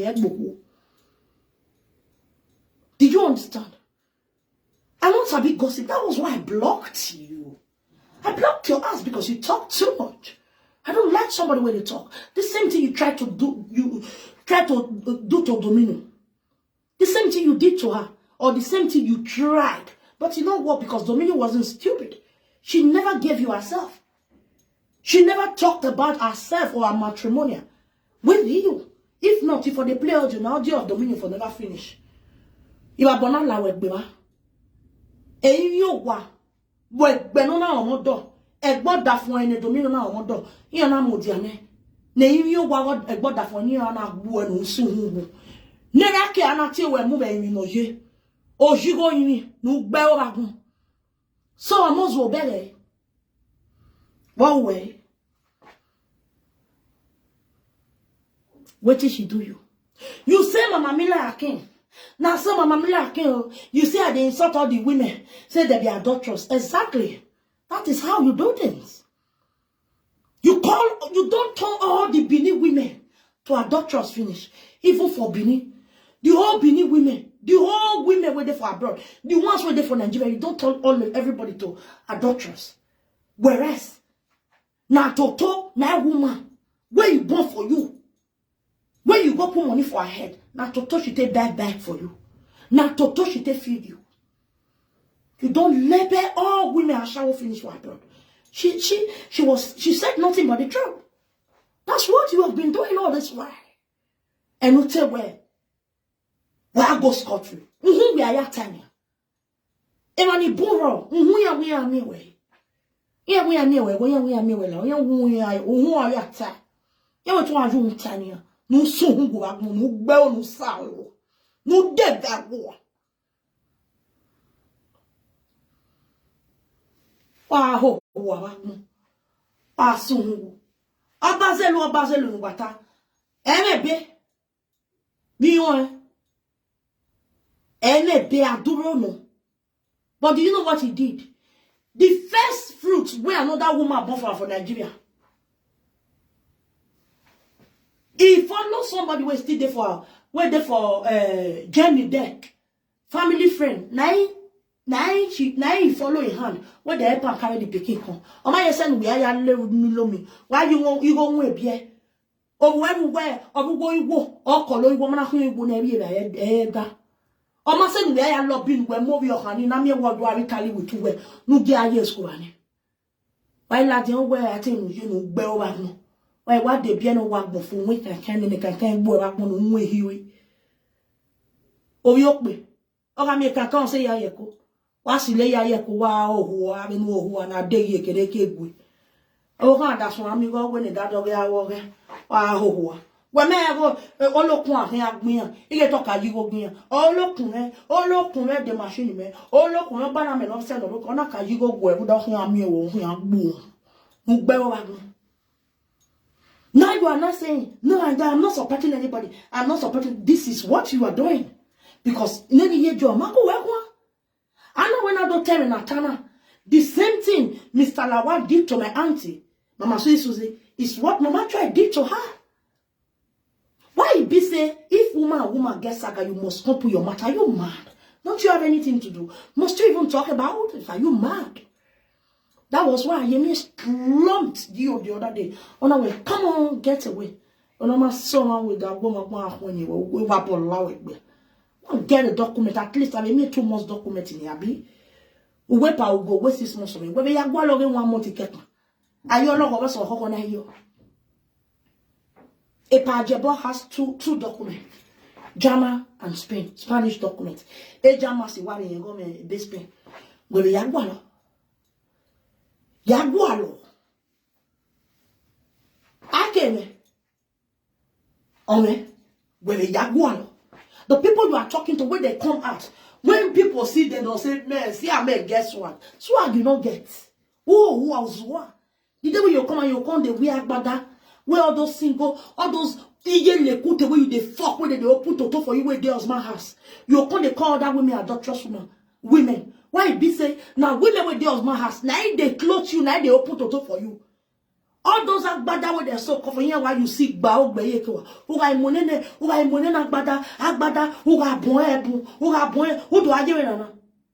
Did you understand? I'm not a big gossip. That was why I blocked you. I blocked your ass because you talk too much. I don't like somebody when they talk. The same thing you try to do, to Domino. The same thing you did to her, or the same thing you tried. But you know what? Because Domino wasn't stupid. She never gave you herself. She never talked about herself or her matrimonial with you. If not, if for the play audio of Domino for never finish. You are born Lawa Beba. And you wa. But Benona or Modo. Egbo da fun ene Domino na o do yan na mo diane na yin yo wa egbo da fun yan na gbu enu su hu ne ra ke anati we mu be yin no ye o jigo yin nu gbe o bagun so amozo bele one way what did she do you say Mama Mila Akin now say Mama Mila Akin you say I dey insult all the women say they be adulterous exactly. That is how you do things. You don't turn all the Benin women to adulterous finish. Even for Benin. The whole Benin women, the whole women were there for abroad. The ones were there for Nigeria. You don't turn everybody to adulterous. Whereas, now Toto, now woman, where you born for you, where you go put money for her head, now Toto she take back for you. Now Toto she take feed you. You don't label all women as shall finish for abroad. She said nothing but the truth. That's what you have been doing all this while. And you tell where I go scot-free. We are Tanya. Emani Boro, we are me way. Yeah, we are me way, we are me way. We are yata. You want to want Tanya. No soon go out, no bell, no sallow. No dead that war. Wow, Asun Abazelu Wata. Enebe Bion Enebe Adurono. But do you know what he did? The first fruits where another woman bought for Nigeria. He followed somebody who still there for Jenny Deck. Family friend. Now he follow in hand. What the help carry the picking come. Oh my son, we are me. Why you go away, beer? Or everywhere, or go you go, or color woman who will never. Oh my son, we are lobbying where move your honey. Namia what do I tell you with you? No dear years go on. Why lad you where I think you know bell wagno. Why what the piano wag before we can go up on way. Oh, yoke me. Oga me kankan se ya yeko. Wa sile ya yeko wa ohu a me no ohu na de ye kere ke egwe. Oga da so ami go we ni da do ya wo ge. Wa ohu a. We me go olokun ahin agbin ige to ka yigo gbin. Olokun me de machine me. Olokun ba na me no se no ko na ka yigo gwe bu do hin ami wo hin agbo. Mo gbe wa gun. Now you are not saying, no, I'm not supporting anybody. I'm not supporting. This is what you are doing. Because I know when I don't tell Natana, the same thing Mr. Lawa did to my auntie, Mama Susie, is what Mama Troy did to her. Why it be say, if woman gets saga, you must come to your matter? Are you mad? Don't you have anything to do? Must you even talk about it? Are you mad? That was why Yemi slumped you the other day. On our way, come on, get away. On my son with that woman when you will allow it. Get a document, at least I mean 2 months document in here. We will go wait 6 months of me. We are going to 1 month ticket. Are you along with us or Hogona here? A Pajabo has two documents. Jama and Spain, Spanish documents. A Jama si wari yengo me be Spain. We will Yagualo. Yagualo. Akeme. Ome. We will Yagualo. The people you are talking to, when they come out, when people see them, they'll say, man, see, I may guess what? Swag you don't get. Oh, who else what? The day when you come and you come, the weird bada, where all those single, all those the way you they fuck when they open toto for you where there's my house. You come, they call that women adulterous women. Why it be say, now women where there's my house, now they clothe you, now they open toto for you. All those agbada where they're so covered here, why you see bao beyeko, who got money agbada, who got boy, who do I do it?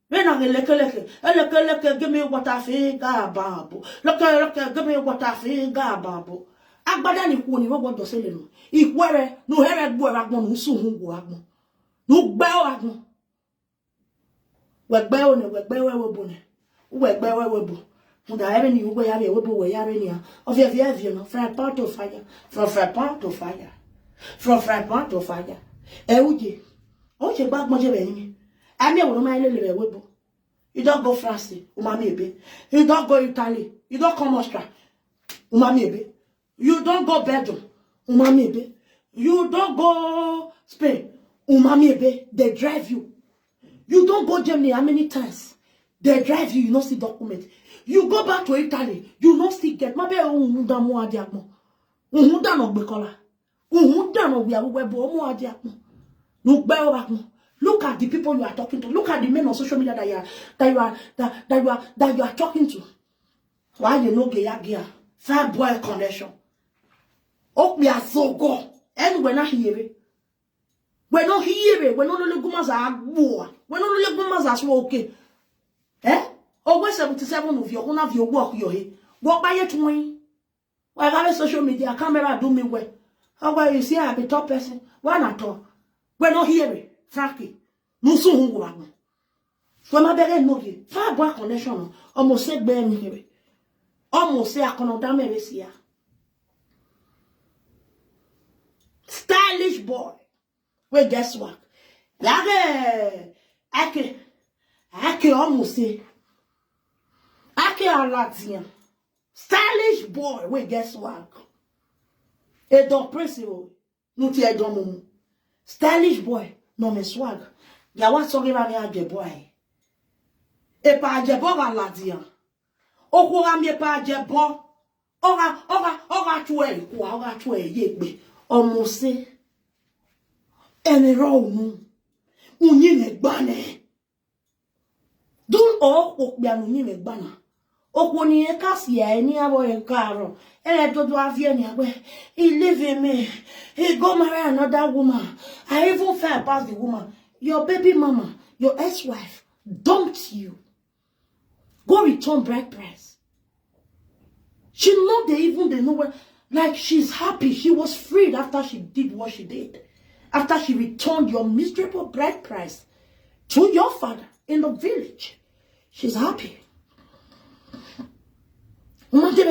When I look, give me what I feel, babu. Look, give me what I feel, babu. Agbada ni kuni what do say no. If were no hair boy agmo, no soon go agmo. No bell agmo. Work bell, no work bell, bonnet. Work bell, and I haven't you way away we are in of your no from part of fire, from part of fire, from part of fire. Euji, oh, you back much of enemy. I never mind a little webo. You don't go France, umami. You don't go Italy, you don't come Austria, umami. You don't go Belgium, umami. You don't go Spain, umami. They drive you. You don't go Germany how many times? They drive you, you not see document. You go back to Italy, you not still get. Mabe uhunda mo adiakmo. Uhunda no bekola. Uhunda no webo mo adiakmo. No beorakmo. Look at the people you are talking to. Look at the men on social media that you are talking to. Why you know geya? Fire boy connection. Oh, we are so go. And we're not hearing. We're not hearing. We're not only gumas are war. We're not only gumas are okay. Eh? Always 77 of your own of your work, your head. Walk by your twin. Well, I have a social media camera do me well. How about you see I'm a top person? Why not talk? We're not hearing, frankly. No soon go on. For my belly, no, far boy connection. Almost said, bear me here. Almost say I cannot damn here. Stylish boy. Well, guess what? Like, I can almost say. Latvian. Stylish boy, wait, guess what? A dog principal. No tea dom. Stylish boy, no me swag. Ya want to give me a boy. E pa jebo Latvian. Okura me pa jebo. Ora tuwe. Ora tuwe yegbe. Almost say. Ene ro unyi me gbane. Don't all okbi anunyi me gbana. Okoni e kasi ya eni abo e karo. Ele to do avie ni agbe. He live in me. He go marry another woman. I even fell past the woman. Your baby mama, your ex-wife, dumped you. Go return bride price. She know they know where. Like she's happy. She was freed after she did what she did. After she returned your miserable bride price to your father in the village. She's happy. One look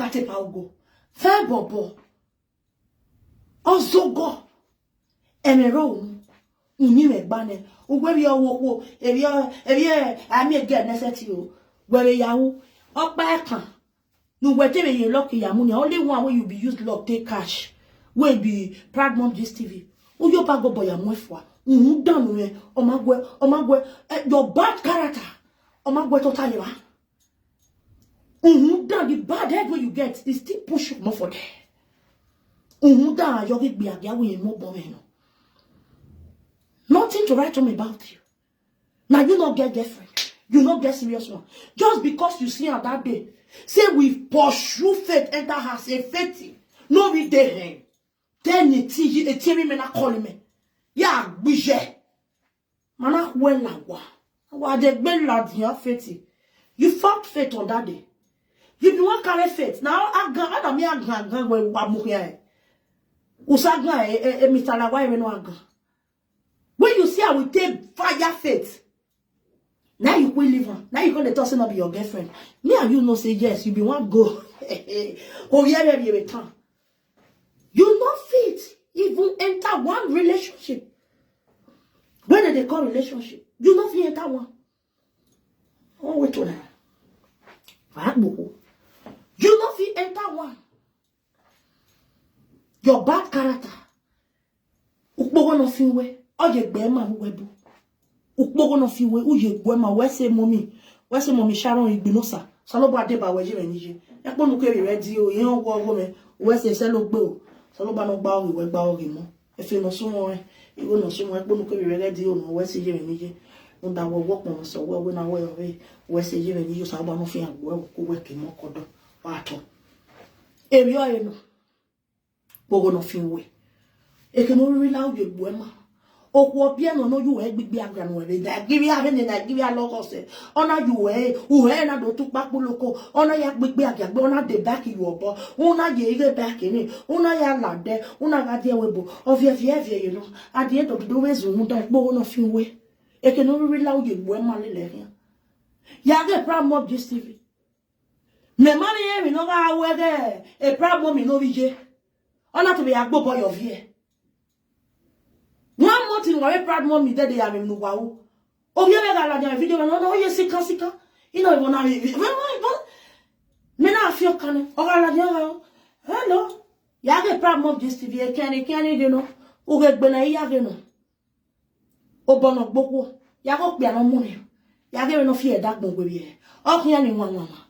at it, I'll go. Fair bobo. Also go. And a room. Uni me bane. Where you wo if you I may get necessary. Where you up back. No whatever you lucky your money. Only one way you be used lock take cash. Will be Proud Mom this TV. Who you pago boy am for? Done we omagwe your bad character. Omagwe totally wa. Done the bad head when you get is still push more for there. Done you get be a we more bomb. Nothing to write home about you. Now you not get girlfriend. You not get serious one. Just because you see her that day. Say we pursue faith enter her say faith. No be there. Then a teary man call me. Ya bije. Mana wela wa. Wa de ben lad here faith. You fucked faith on that day. You be one carry faith. Now I me agan we wa mu here. Usagan Mr. Lawa no agan. When you see I will take fire faith. Now you will leave her. Now you gonna toss him up your girlfriend. Me and you know say yes, you be one go. Oh yeah, you return. You not fit even enter one relationship. When did they call relationship? You not fit enter one. Oh wait to that. You not fit enter one. Your bad character. Ukbogo no fin we. Oje gbe ma webu. Ukbogo no fi we uje gbe ma we say mommy Sharon Igbinosa. Salobo adeba we je renije. Epo nu ke ready o, yen wo me. We say se lo gbe o. Salobo no gba o we gba o mo. E fe no sumo e. Iwo no sumo epo nu ke ready o no we say je renije. No da wo work mo so we na we say je renije salobo no fi agbo ko we ke mo kodo. Wa to. Eri o e no. Bogo no fi we. E ke no ri la uje gbe ma. Okwo bia no you e gbigbi agra no we da give ya be na give ya logo se ona you e na do tu papo loko ona ya gbigbi agra ona de back you obo ona ye ile back ni ona ya lade ona ga de webo ofie you know at the end of the way zo mu da gbo no fi we e ke no ri la uje gbo e ma le le ya ge Proud Mom this TV me mani e mi no ga we ge e Proud Mom mi no bi je ona to be agbo boy of here. One more thing, why Proud Mom me dead they are in Nuwau. Oh, you never got a video, no, you see, Cassica. You know, when I me not feel canny. Oh, hello. Yage Proud Mom just to be a canny, you know. Who get Benaya, you know. Oh, Bono Boko. Yago be no money. Yage no fear that boy with you. Oh, hearing one mama.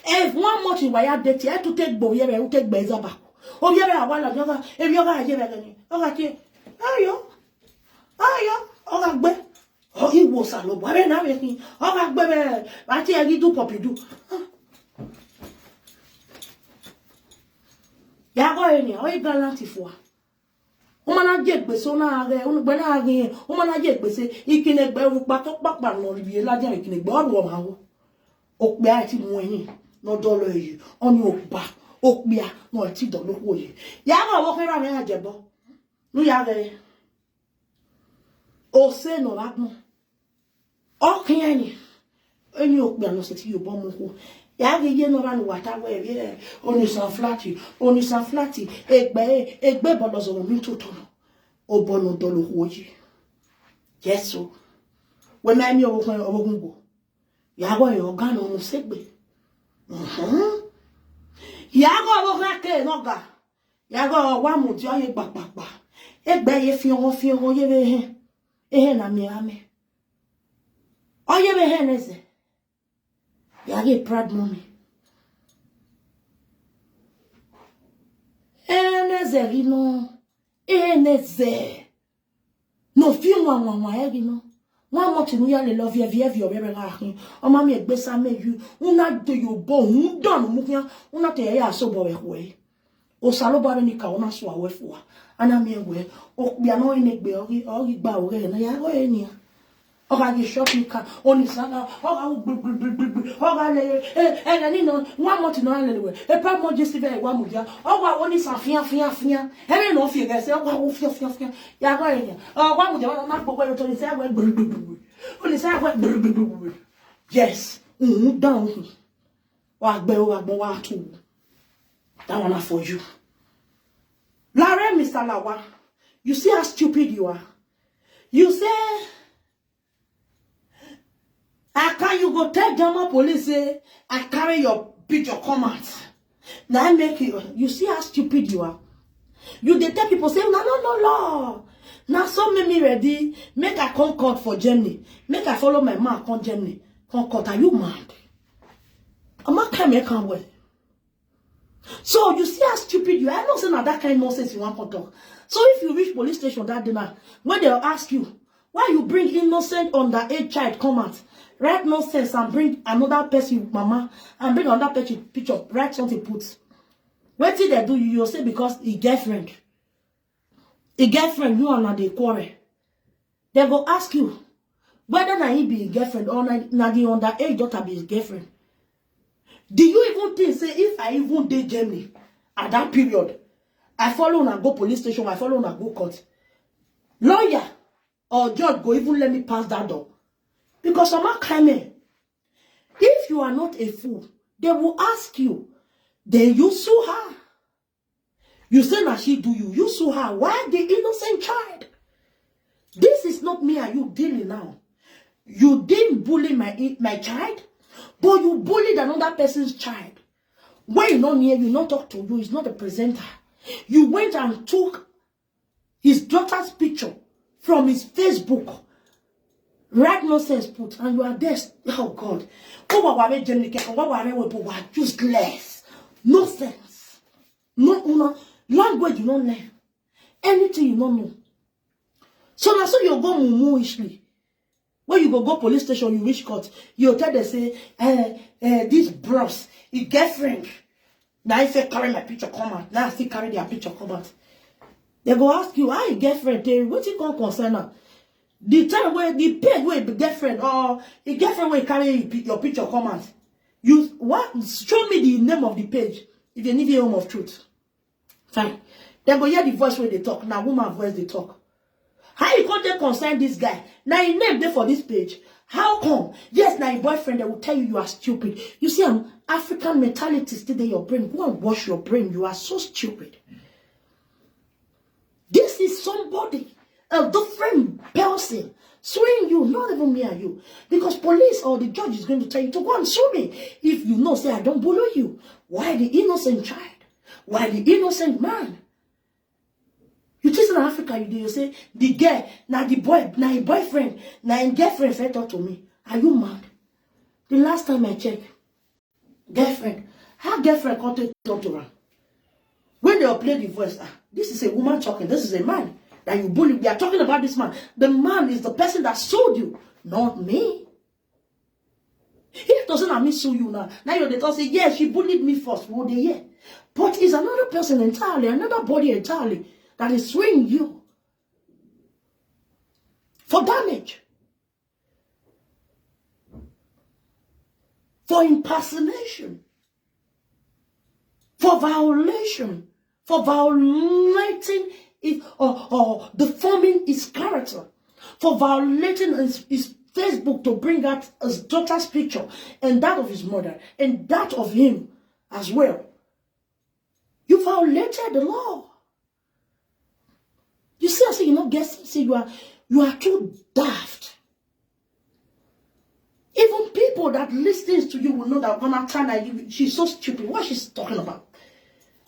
If one more thing, why I did you to take Boyer who take Beza back. Oh, you ever want a if you're going to give it. Okay, ayo. Ayo, oga gbe. O iwo salo bo be na me kin. Oga gbe be, ba ti e do popi do. Ya go eni, o galanti fo. O ma na je gbese o na re, o gbe na rin, o ma na je gbese ikine gbe ru pa to papa no ri la je ikine gbe o ma wo. O pe a ti mu yin, no dolo yi. Oni o ba, o pe a no ti dolo wo yi. Ya go wo ke ra me ajebo. Nu ya re. O se no lagmo. O kiani. Eni okpe no se ti yo bo mo ko. Ya ge ye no ra ni wata we bi oni san flati, egbe bolo zo mi to tono. O bono dolo hoji. Yeso. We na mi ogun go. Ya go yo ga no mo segbe. Ya go wo ke no ga. Ya go wa mu ti o ye papapa. Egbe ye fi on ye be he. Ehe na mi ame. Oye be he neze. Yage Proud Mommy. Neze rino. Neze. No fi wa egi no. Wa mo ti nu ya le love ye obere ra kin. O ma mi egbe sa meju. Una do yo bo un don mu kian. Una te ya so bo we. O salo ba ni ka ona so awe fo wa. Ana mi ewe o bia no ni gbe ori gba ore na ya ro eni o ga di shopping ka oni sana o ga le ni no one month no le we e pa mo just be wa mu dia o ga oni san fian e me no fi ga se o ga wo fian ya ro eni o wa mu dia na gbogbo yo to ni se wa oni se wa yes down wa gbe wa tu that one for you. Lare Mr. Lawa, you see how stupid you are. You say, I can you go tell German police say, I carry your picture, come out. Now I make you see how stupid you are. You they tell people say, no. Now so make me ready, make I come court for Germany. Make I follow my man come Germany. Come court, are you mad? I'm not coming, can't wait. So you see how stupid you are. I don't say that kind of nonsense you want to talk. So if you reach police station that dinner, when they'll ask you, why you bring innocent underage child come out, write nonsense and bring another person, mama, and bring another person picture, write something put. What did they do? You'll say because he girlfriend. A girlfriend, you are not the quarrel. They go ask you whether na he be a girlfriend or na the underage daughter be his girlfriend. Do you even think, say, if I even did Germany at that period, I follow and go police station, I follow and go court, lawyer or judge go even let me pass that door? Because I'm not coming. If you are not a fool, they will ask you, then you sue her. You say that she do you sue her. Why the innocent child? This is not me and you dealing now. You didn't bully my child, but you bullied another person's child. When you not near, you not talk to you, he's not a presenter. You went and took his daughter's picture from his Facebook. Right nonsense put, and you are there. Oh God. Useless. Nonsense. No language you don't learn. Anything you don't know. So now so you go mumu-ishly. When you go police station, you reach court, you tell them say, this bros, his girlfriend. Now if I carry my picture come out, now I still carry their picture come out. They go ask you, how your girlfriend tell you, what you gonna concern her? The time where the page where the girlfriend or a girlfriend will carry your picture come out. You what? Show me the name of the page if you need a home of truth. Fine. They go hear the voice where they talk. Now woman voice they talk. How you can't concern this guy? Now he name there for this page. How come? Yes, now your boyfriend they will tell you you are stupid. You see, African mentality still in your brain. Go and wash your brain. You are so stupid. This is somebody, a different person, suing you, not even me and you. Because police or the judge is going to tell you to go and sue me. If you know, say, I don't bully you. Why the innocent child? Why the innocent man? You teach in Africa, you say, the girl, now the boy, now your boyfriend, now your girlfriend said talk to me. Are you mad? The last time I checked, girlfriend, how girlfriend can't talk to her? When they play the voice, this is a woman talking, this is a man that you bully. We are talking about this man. The man is the person that sold you, not me. If doesn't have me sue you now, now they talk say, yes, she bullied me first, what they hear. But it's another person entirely, another body entirely that is suing you for damage, for impersonation, for violation, for violating it or deforming his character, for violating his Facebook to bring out his daughter's picture and that of his mother and that of him as well. You violated the law. You see, I say you not guessing. See, you are too daft. Even people that listens to you will know that when I'm trying to, she's so stupid. What she's talking about?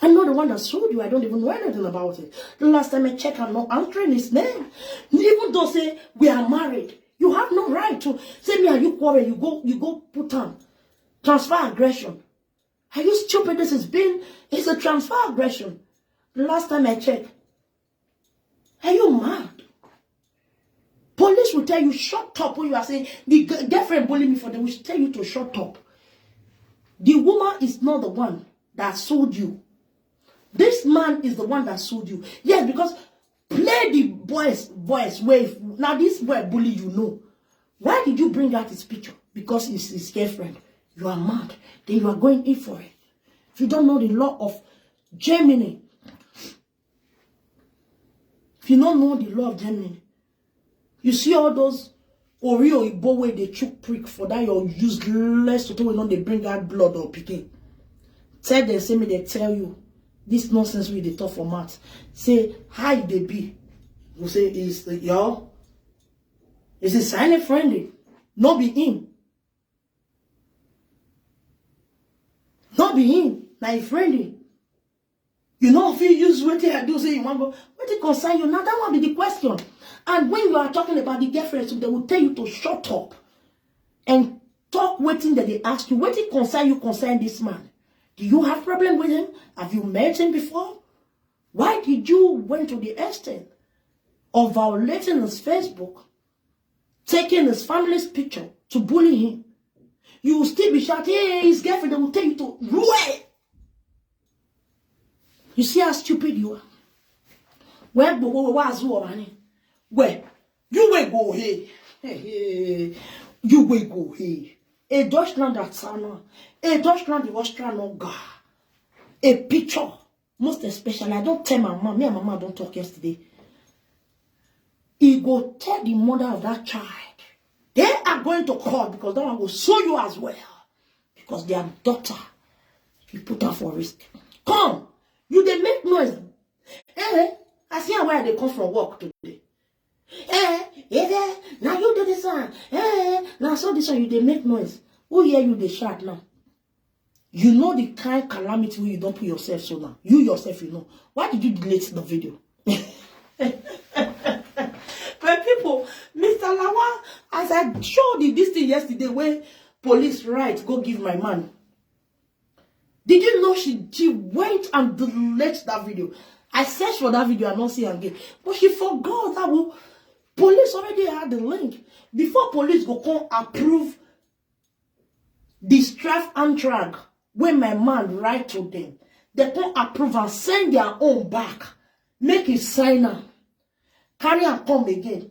I'm not the one that sold you. I don't even know anything about it. The last time I checked, I'm not answering his name. Even though say we are married, you have no right to say me and you quarrel. You go put on transfer aggression. Are you stupid? It's a transfer aggression. The last time I checked. Are you mad? Police will tell you shut up when you are saying the girlfriend bullied me for them. We will tell you to shut up. The woman is not the one that sold you. This man is the one that sold you. Yes, because play the boy's voice wave. Now this boy bully you know. Why did you bring out his picture? Because it's his girlfriend. You are mad. Then you are going in for it. If you don't know the law of Germany, if you don't know the law of Germany, you see all those Oreo Igbo where they choke prick for that you're useless to when they bring out blood or picking. Tell them, say me, they tell you this nonsense with the talk for maths. Say, hi, they be. You say, is y'all? It's a silent friendly. Not be him. Not be him. Now friendly. You know, if you use what I do, say you want to go, what it concern you? Now that will be the question. And when you are talking about the girlfriends, they will tell you to shut up and talk waiting that they ask you. What it concern you concern this man? Do you have problem with him? Have you met him before? Why did you went to the extent of violating his Facebook, taking his family's picture to bully him? You will still be shouting, hey, his girlfriend, they will tell you to run. You see how stupid you are? Where you will go here. You will go here. A Deutschland that's a Deutschland the Austrian no God. A picture. Most especially, I don't tell my mom. Me and my mom don't talk yesterday. He go tell the mother of that child. They are going to court because that one will sue you as well. Because their daughter, you put her for risk. Come. You they make noise. I see where they come from work today. Now you do this one. Now so this one you they make noise. Who hear you they shout now? You know the kind of calamity you don't put yourself so now. You yourself you know. Why did you delete the video? But people, Mr. Lawa, as I showed you this thing yesterday where police right go give my man. Did you know she went and deleted that video? I searched for that video and not see her again. But she forgot that police already had the link. Before police go come approve the straf and drag, when my man write to them, they come approve and send their own back. Make it sign up. Carry and come again.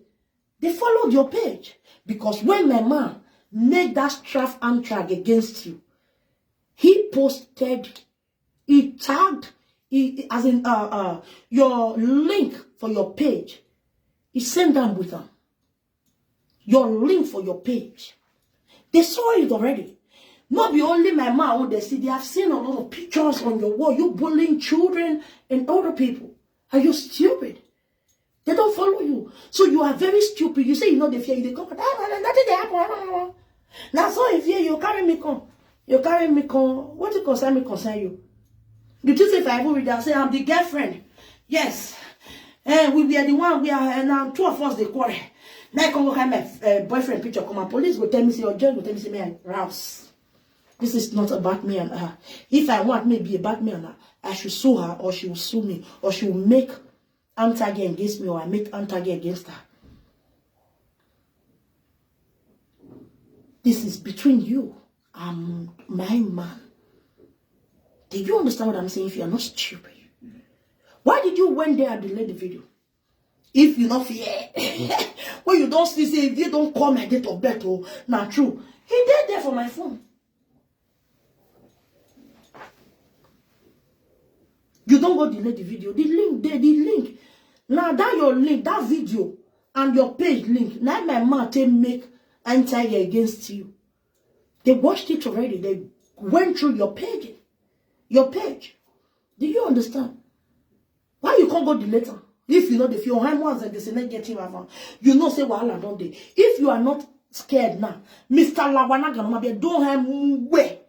They followed your page. Because when my man made that straf and drag against you, he posted, he tagged, as in your link for your page. He sent them with them. Your link for your page. They saw it already. Not be only my man who they see. They have seen a lot of pictures on your wall. You bullying children and other people. Are you stupid? They don't follow you. So you are very stupid. You say you know they fear you. They come. Nothing they happen. Now so if you carry me come. You carry me con. What it concern me concern you? Did you say if I even read that? Say I'm the girlfriend. Yes. We are the one. We are and two of us they quarrel. Now I come go carry my boyfriend picture. Come and police go tell me say your judge go tell me say me and Rouse. This is not about me and her. If I want maybe about me and her, I should sue her or she will sue me or she will make anti against me or I make anti against her. This is between you. I'm my man. Did you understand what I'm saying? If you are not stupid, why did you went there and delete the video? If you not fear, when you don't see, say if you don't call my date of birth, oh, not true. He did there for my phone. You don't go delete the video. The link there, the link. Now that your link, that video, and your page link. Now my man take make anti against you. They watched it already. They went through your page. Your page. Do you understand? Why you can't go delete her? If you know the few ones and they say not getting around, you know say wahala don't they? If you are not scared now, Mr. Lawana gonna don't have way.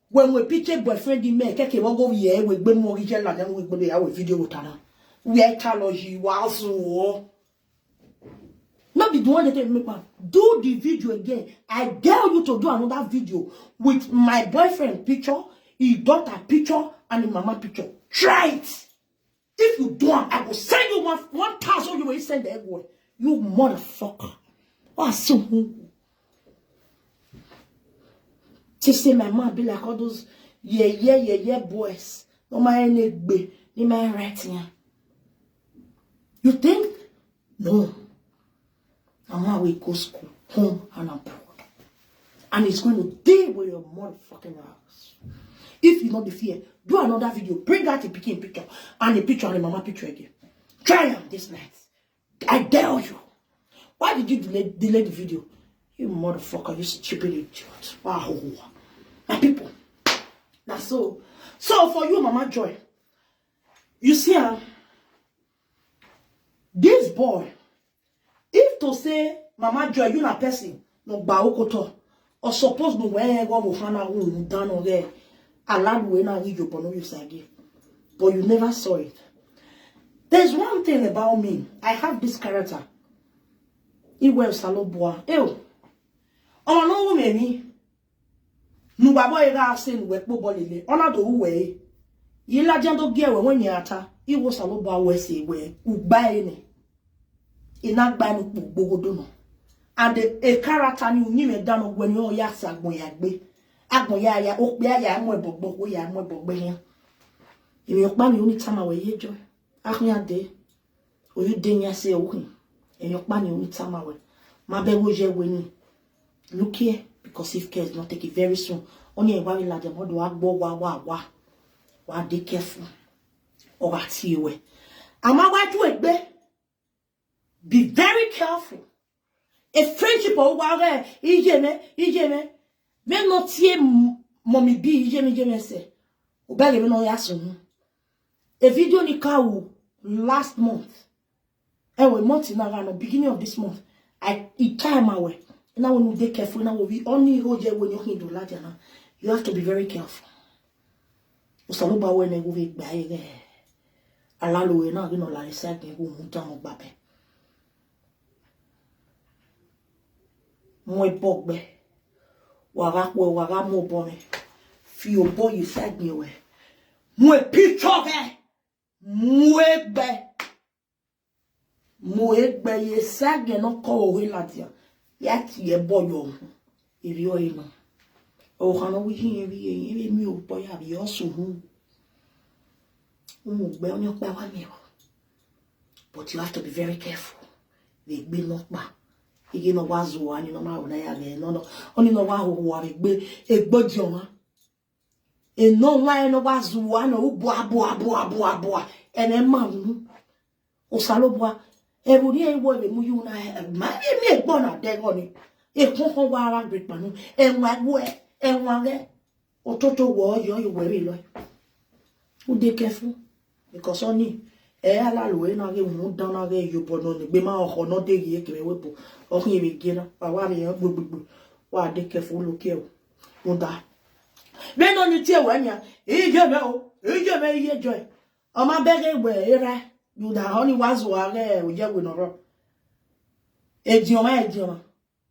When we picture boyfriend in me, keke won't go here with be more region like them with our video with her. We are challenge was not be the one that make man do the video again. I dare you to do another video with my boyfriend picture, his daughter picture, and his mama picture. Try it. If you do, I will send you 1,000. You will send the egg away. You motherfucker. What's so? To say my mom be like all those yeah boys. No mind it no mind writing. You think? No. Mama will go school, home and abroad. And it's going to deal with your motherfucking house. If you know the fear, do another video. Bring out the picture and the picture and the mama picture again. Try them this night. I dare you. Why did you delay the video? You motherfucker, you stupid idiot. Wow. My people. Now so for you, Mama Joy, you see this boy, if to say Mama Joy, you na person. No ba okoto. Or suppose no where go mo fana who down on there. Allowed we na you bono you sagi. But you never saw it. There's one thing about me. I have this character. Iwe salobwa. Ew. Oh no me. Nu babo ega sen we po bolile. Ona do we. Yila jando gewe when yata. Iwo salobwa we se we. Ubaye ne. Inagba no gbogodo no. And a character ni me dano when you yasa agbon ya gbe. Agbon ya okpe ya mo ebogbo wo ya mo ebogbo yan. Emi okpa ni oni tama we ye joy. Ahun de. O you de nya se okun. Emi okpa ni oni tama we. Ma be wo je we ni. Look here, because if care is not take it very soon. Only a worry like the mother wa de careful. Or at you way. Am I white to it be? Be very careful. A friendship or whatever, ijeme. Men not see mommy be ijeme say. Obey me no yasun. A video ni kawu last month. And we month in around beginning of this month. It time away. Now when you be careful, now we only hold you when you're in the ladder. You have to be very careful. Usaloba when you go by there. Alalo we now you know like said you go mutamo babe. Moi bogbe. Waga mo bone. Fi o boy you said me we. Moi picture ge. Moegbe ye said no call we ladia. Yet ye boy if you're in. Oh, Hannah, we hear every meal boy have your soon. Well, your power meal. But you have to be very careful. They be not back. You know, was one, you know, my own. No, only no one who are a body on. And no line was one who boa. And a man. O Salobwa. Every day, what you and my me bonnet dead on it. A conquer war great man, and what way, and one there. Or total war, you're very low. Who they careful? Because only a la low, and I get down again, you put on the bema or not dig ye, wepo, or he begin, but why they careful look here. Won't die. Then on the tail when you may joy. On my bag, where you da only was where we just no rock. Edioma.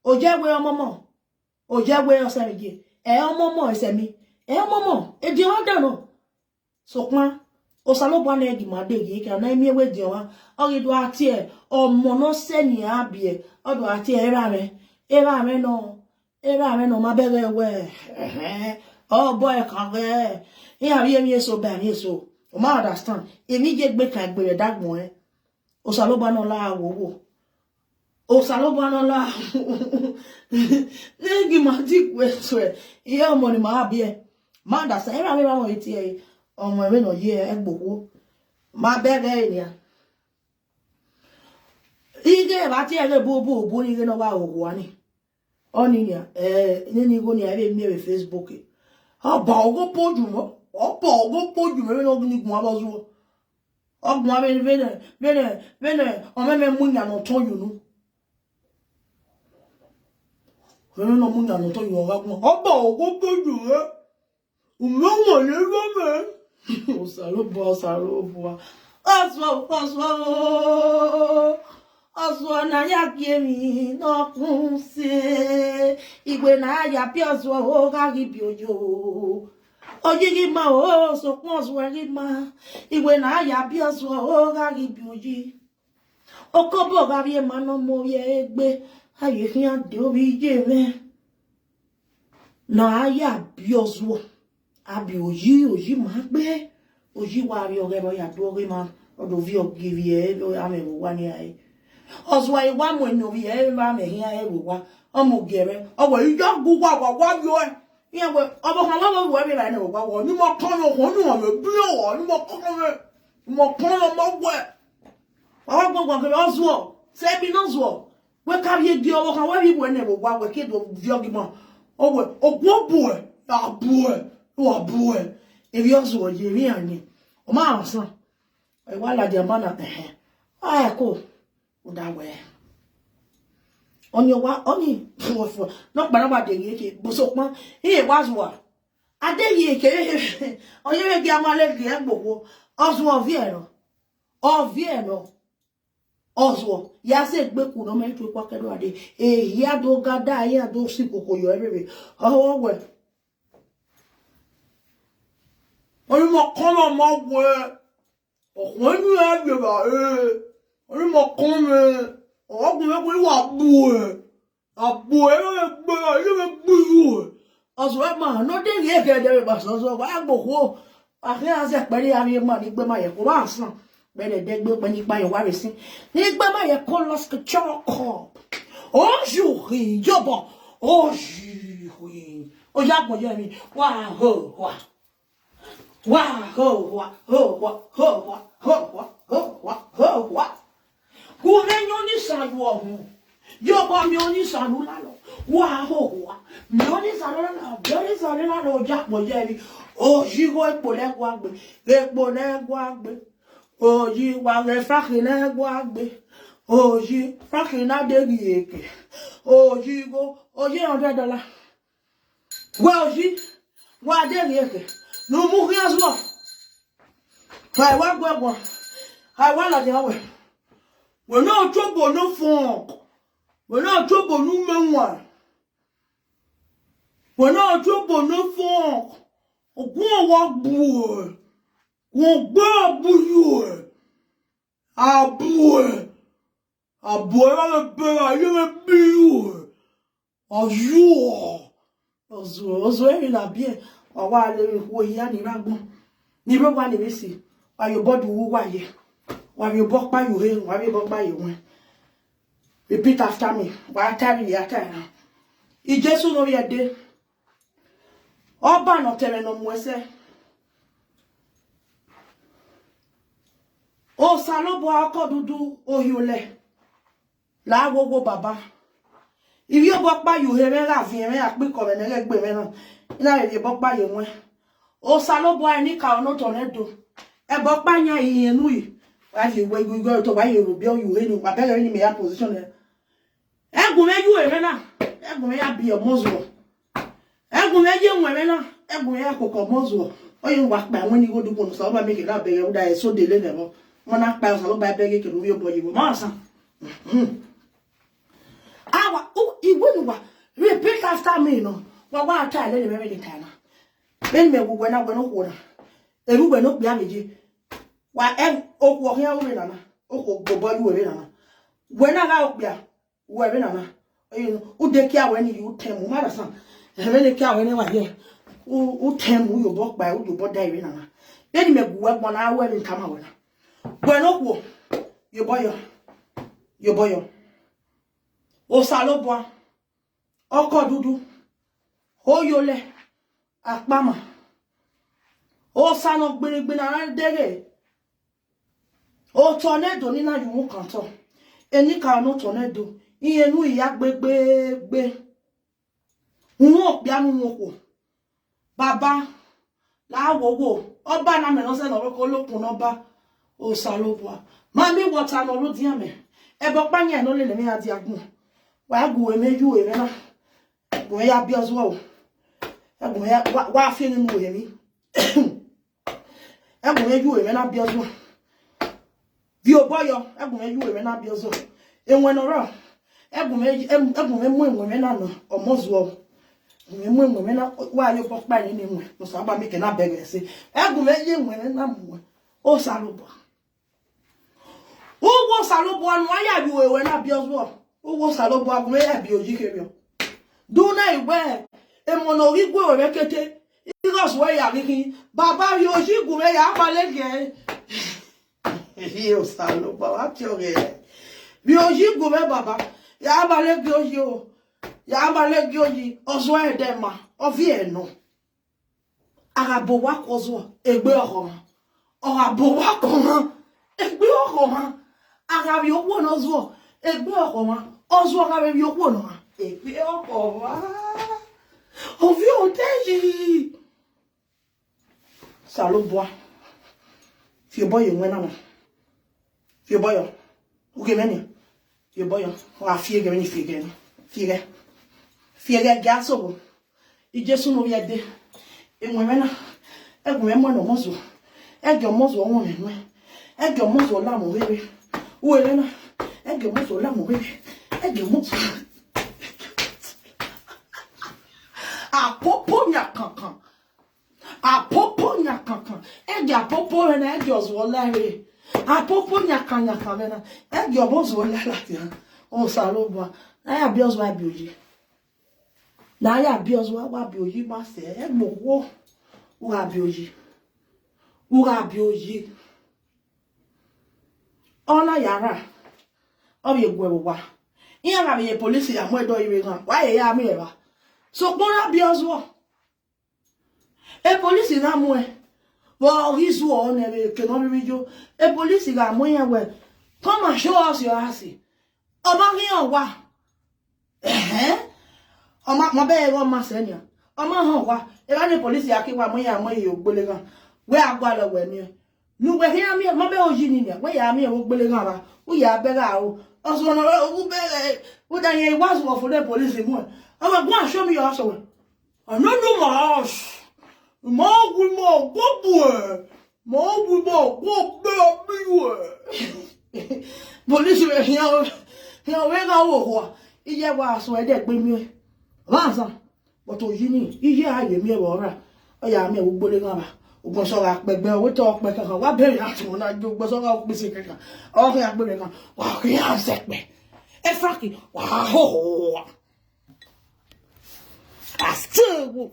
Oja we omomo. Oja we osemi. Omomo esemi. Omomo. Edioma dano. Sokma. Osalobo na edi madegi ka na emi we dioma. Ori do atie omo no seni abie. Odo atie era me no ma bere we. Oh boy kan we. Ya bi emi so ba ni so. O ma understand. Emi je gbe kan gbe dagbon e. Osalobo na la wo. Osalobo na la. Negi ma dik we so e. Iya mo ni ma bie. Ma understand. Era me ba mo eti e. Omo we no ye egbowo. Ma bere ni a. Ige ba ti ere bo ni no wa owo ani. Oni ni ni go ni ave mi Facebook. Ba ogo poju mo. Opo ogo poju me no ni gun abazu. Ogun ave vene o me munya no ton you no. Vene no munya no ton you o gun. Oba ogo poju e. Umo le lo me. Osalobo. Aswa na ya kiemi no kunse. Igwe na ya pi aswa o ga gi bi ojo. Ojigi ma o so kun aswa ri ma. Igwe na ya pi aswa o ga gi bi oji. Okobo ga bi ma no mo ye egbe. Aye fi an de obi je me. Na ya bi aswa. Abi oji ma gbe. Oji wa ri ore bo ya do ri ma. Odo vi ogivie lo ame wo wa ni ai. Oswa iwa mo no bi e ba me hia e wa omo gere owo ijo gugwa wa yo e yen we obo kan lo we bi la ni wa ni mo kan yo ko ni mo me bi o ni mo kan lo mo we wa gbogbo ke oswo se bi no zo we ka ye di owo kan we bi bo ne wa we ke do vi ogimo owo ogwo bu e ya bu e e bi oswo je ri ani o ma san e wa la de mana ko that way. On your wa only not banaba de yeke, Bosokman, he was what. A de yeke, on your gamale gambo, Oswald Viero, or Viero. Oswald, Yasek Beku no make to pocket a day. Eh, Yado Gada, Yado Sipo, you every. Oh, well. Only more common more word. When you have your only more common. Oh, we want boy. A boy, you boo. As well, man, not the year there, but so I go. I can't say, have money, but my glass. Better dead when you buy a worry. Need by my colors to chalk. Oh, you, Jobber. Oh, you. Oh, Yabo, wow, wow, ho. Go then you son war. Your bomb only son who lalo. Wow, Mioni Salana, very Salana, or Jack Mojeri. Oh, she go a Poleg Wagbe, the Poleg Wagbe. Oh, ye wag a fracking egg wagbe. Oh, ye fracking a deggy. Oh, ye go, oh, ye $100. Well, she, why deggy? No more as well. I want I want the hour. We're not trouble, no phone. We're not trouble, no memoir. We're not trouble, no phone. Oh, go walk boy. Go back boy. A boy. A boy, I'm a bear, you're a bear. A you. Also, in a beer. Or while we are in Ragon. Never one to see. Why your body will wire. Why you walk by your head, why you walk by your one. Repeat after me. Why I tell you, I tell you. It just know your day. All by not telling no more say. Oh, Salobo, I could do, oh, you lay. La go baba. If you walk by you, here, I quick of an egg women. Now, if you walk by your way. Oh, Salobo, I need car not on it do. A walk by your in we. As you way we go to why you will build you in, my better enemy position. I go make you a winner. I go make be a muzzle. I go make you a winner. I go make a cocoa muzzle. Or you walk by when you go to one, so I make it up there. I so delayed. When I pass, I'll buy beg it to your boy, you master. It wouldn't repeat after me, no. Well, why I tell you every time. Then me when I went over. And we were not behind you. Why, oh, walking out with Anna. Oh, go boy, you were in. When I got there, where in Anna. Who take care when you tell me, my son. And when they care whenever here. Who tell me you walk by, who you bought there in Anna. Then me work 1 hour and come out. Bueno, your boy, O Saloboa, O Codudu, O Yole, Akbama, O San of Binabina Dege, O Tornado, Nina, you won't canto, any car no tornado, in we yak be, no, Yamu, Baba, La wo, O Banamenosa, or Colo Punoba. O Saloboa. Mammy, what I know, dear me. Ebo Panya, no let me at Yagu. Why go and make you a winner? Where I be as well. Why feeling with me? I will make you a winner be as well. Vio boy, I will make you a winner be as well. And when around, I will make women or Moswell. Women, why you walk by anyway? No, somebody making a beggar say, I will make you women. O Saloboa. Who was Saloboa? Why are you when I be as well? Who was Saloboa? Where I be Ojikabio? Do not wear a monorigo or recate. It was where you are making Baba Yoshi go away. I'm a leg. You Saloboa, what's your head? Yoshi go away, Baba. Yabale Yoshi. Yabale Yoshi. Oswell Dema. Of Vienno. Araboa Cosmo. A bear. Or a boa comment, a beer I have your one Oswald, a beer Oswald have your one, a beer of your daddy. Saloboa. If your boy went on. If your boy, who came in? Your boy, or I fear any figure. Fiere gaso. Ijesu no viade. Emwena. Egwemo no mozo. Egyo mozo won menwe. Egyo mozo la mo bebe. Uelena. Egyo mozo la mo bebe. Egyo mozo. Apopo nyakankan. Apopo nyakankan. Egyo apopo na egyo zo la re. Apopo nyakankan mena. Egyo mozo la la ti. O saloba. Na ya bios wa bioji. Na ya bios wa bioji ma se egbo wa bioji. Ura bioji. Ona yara. Obi egwewa. Iya ga be police ya mo edo iwe gan. Wa ye ya mi e ba. So gbora bios wo. E police na mo e. Wo rizu o na be ke no bi jo. E police ga mo yan we. Come and show us your ass. Oba ri wa. Oma mo be go ma se ni. Oma han wa. E ga ni police ya ki wa mo ya mo ye ogbele gan. We agwa lo we mi. Nu we hia mi mo be oji ni ni. We ya mi e ogbele gan ba. U ya be ga o. Oso no u be u da ye was for the police mo. Oba go and show me your house. I no know my house. Mo go bu. Mo go be. Police we hia we ga wo ho. Iye wa so e de gbe mi. Wa san. But oji ni iye aye mi e wo ra. O ya mi e ogbele gan ba. Ogbon so ra pegbe owo to pe kankan wa bere ati mo na jo gbo so ra pese kankan. O ya gbere kan. Wa ki an se pe. E fraki. Wa ho. Astu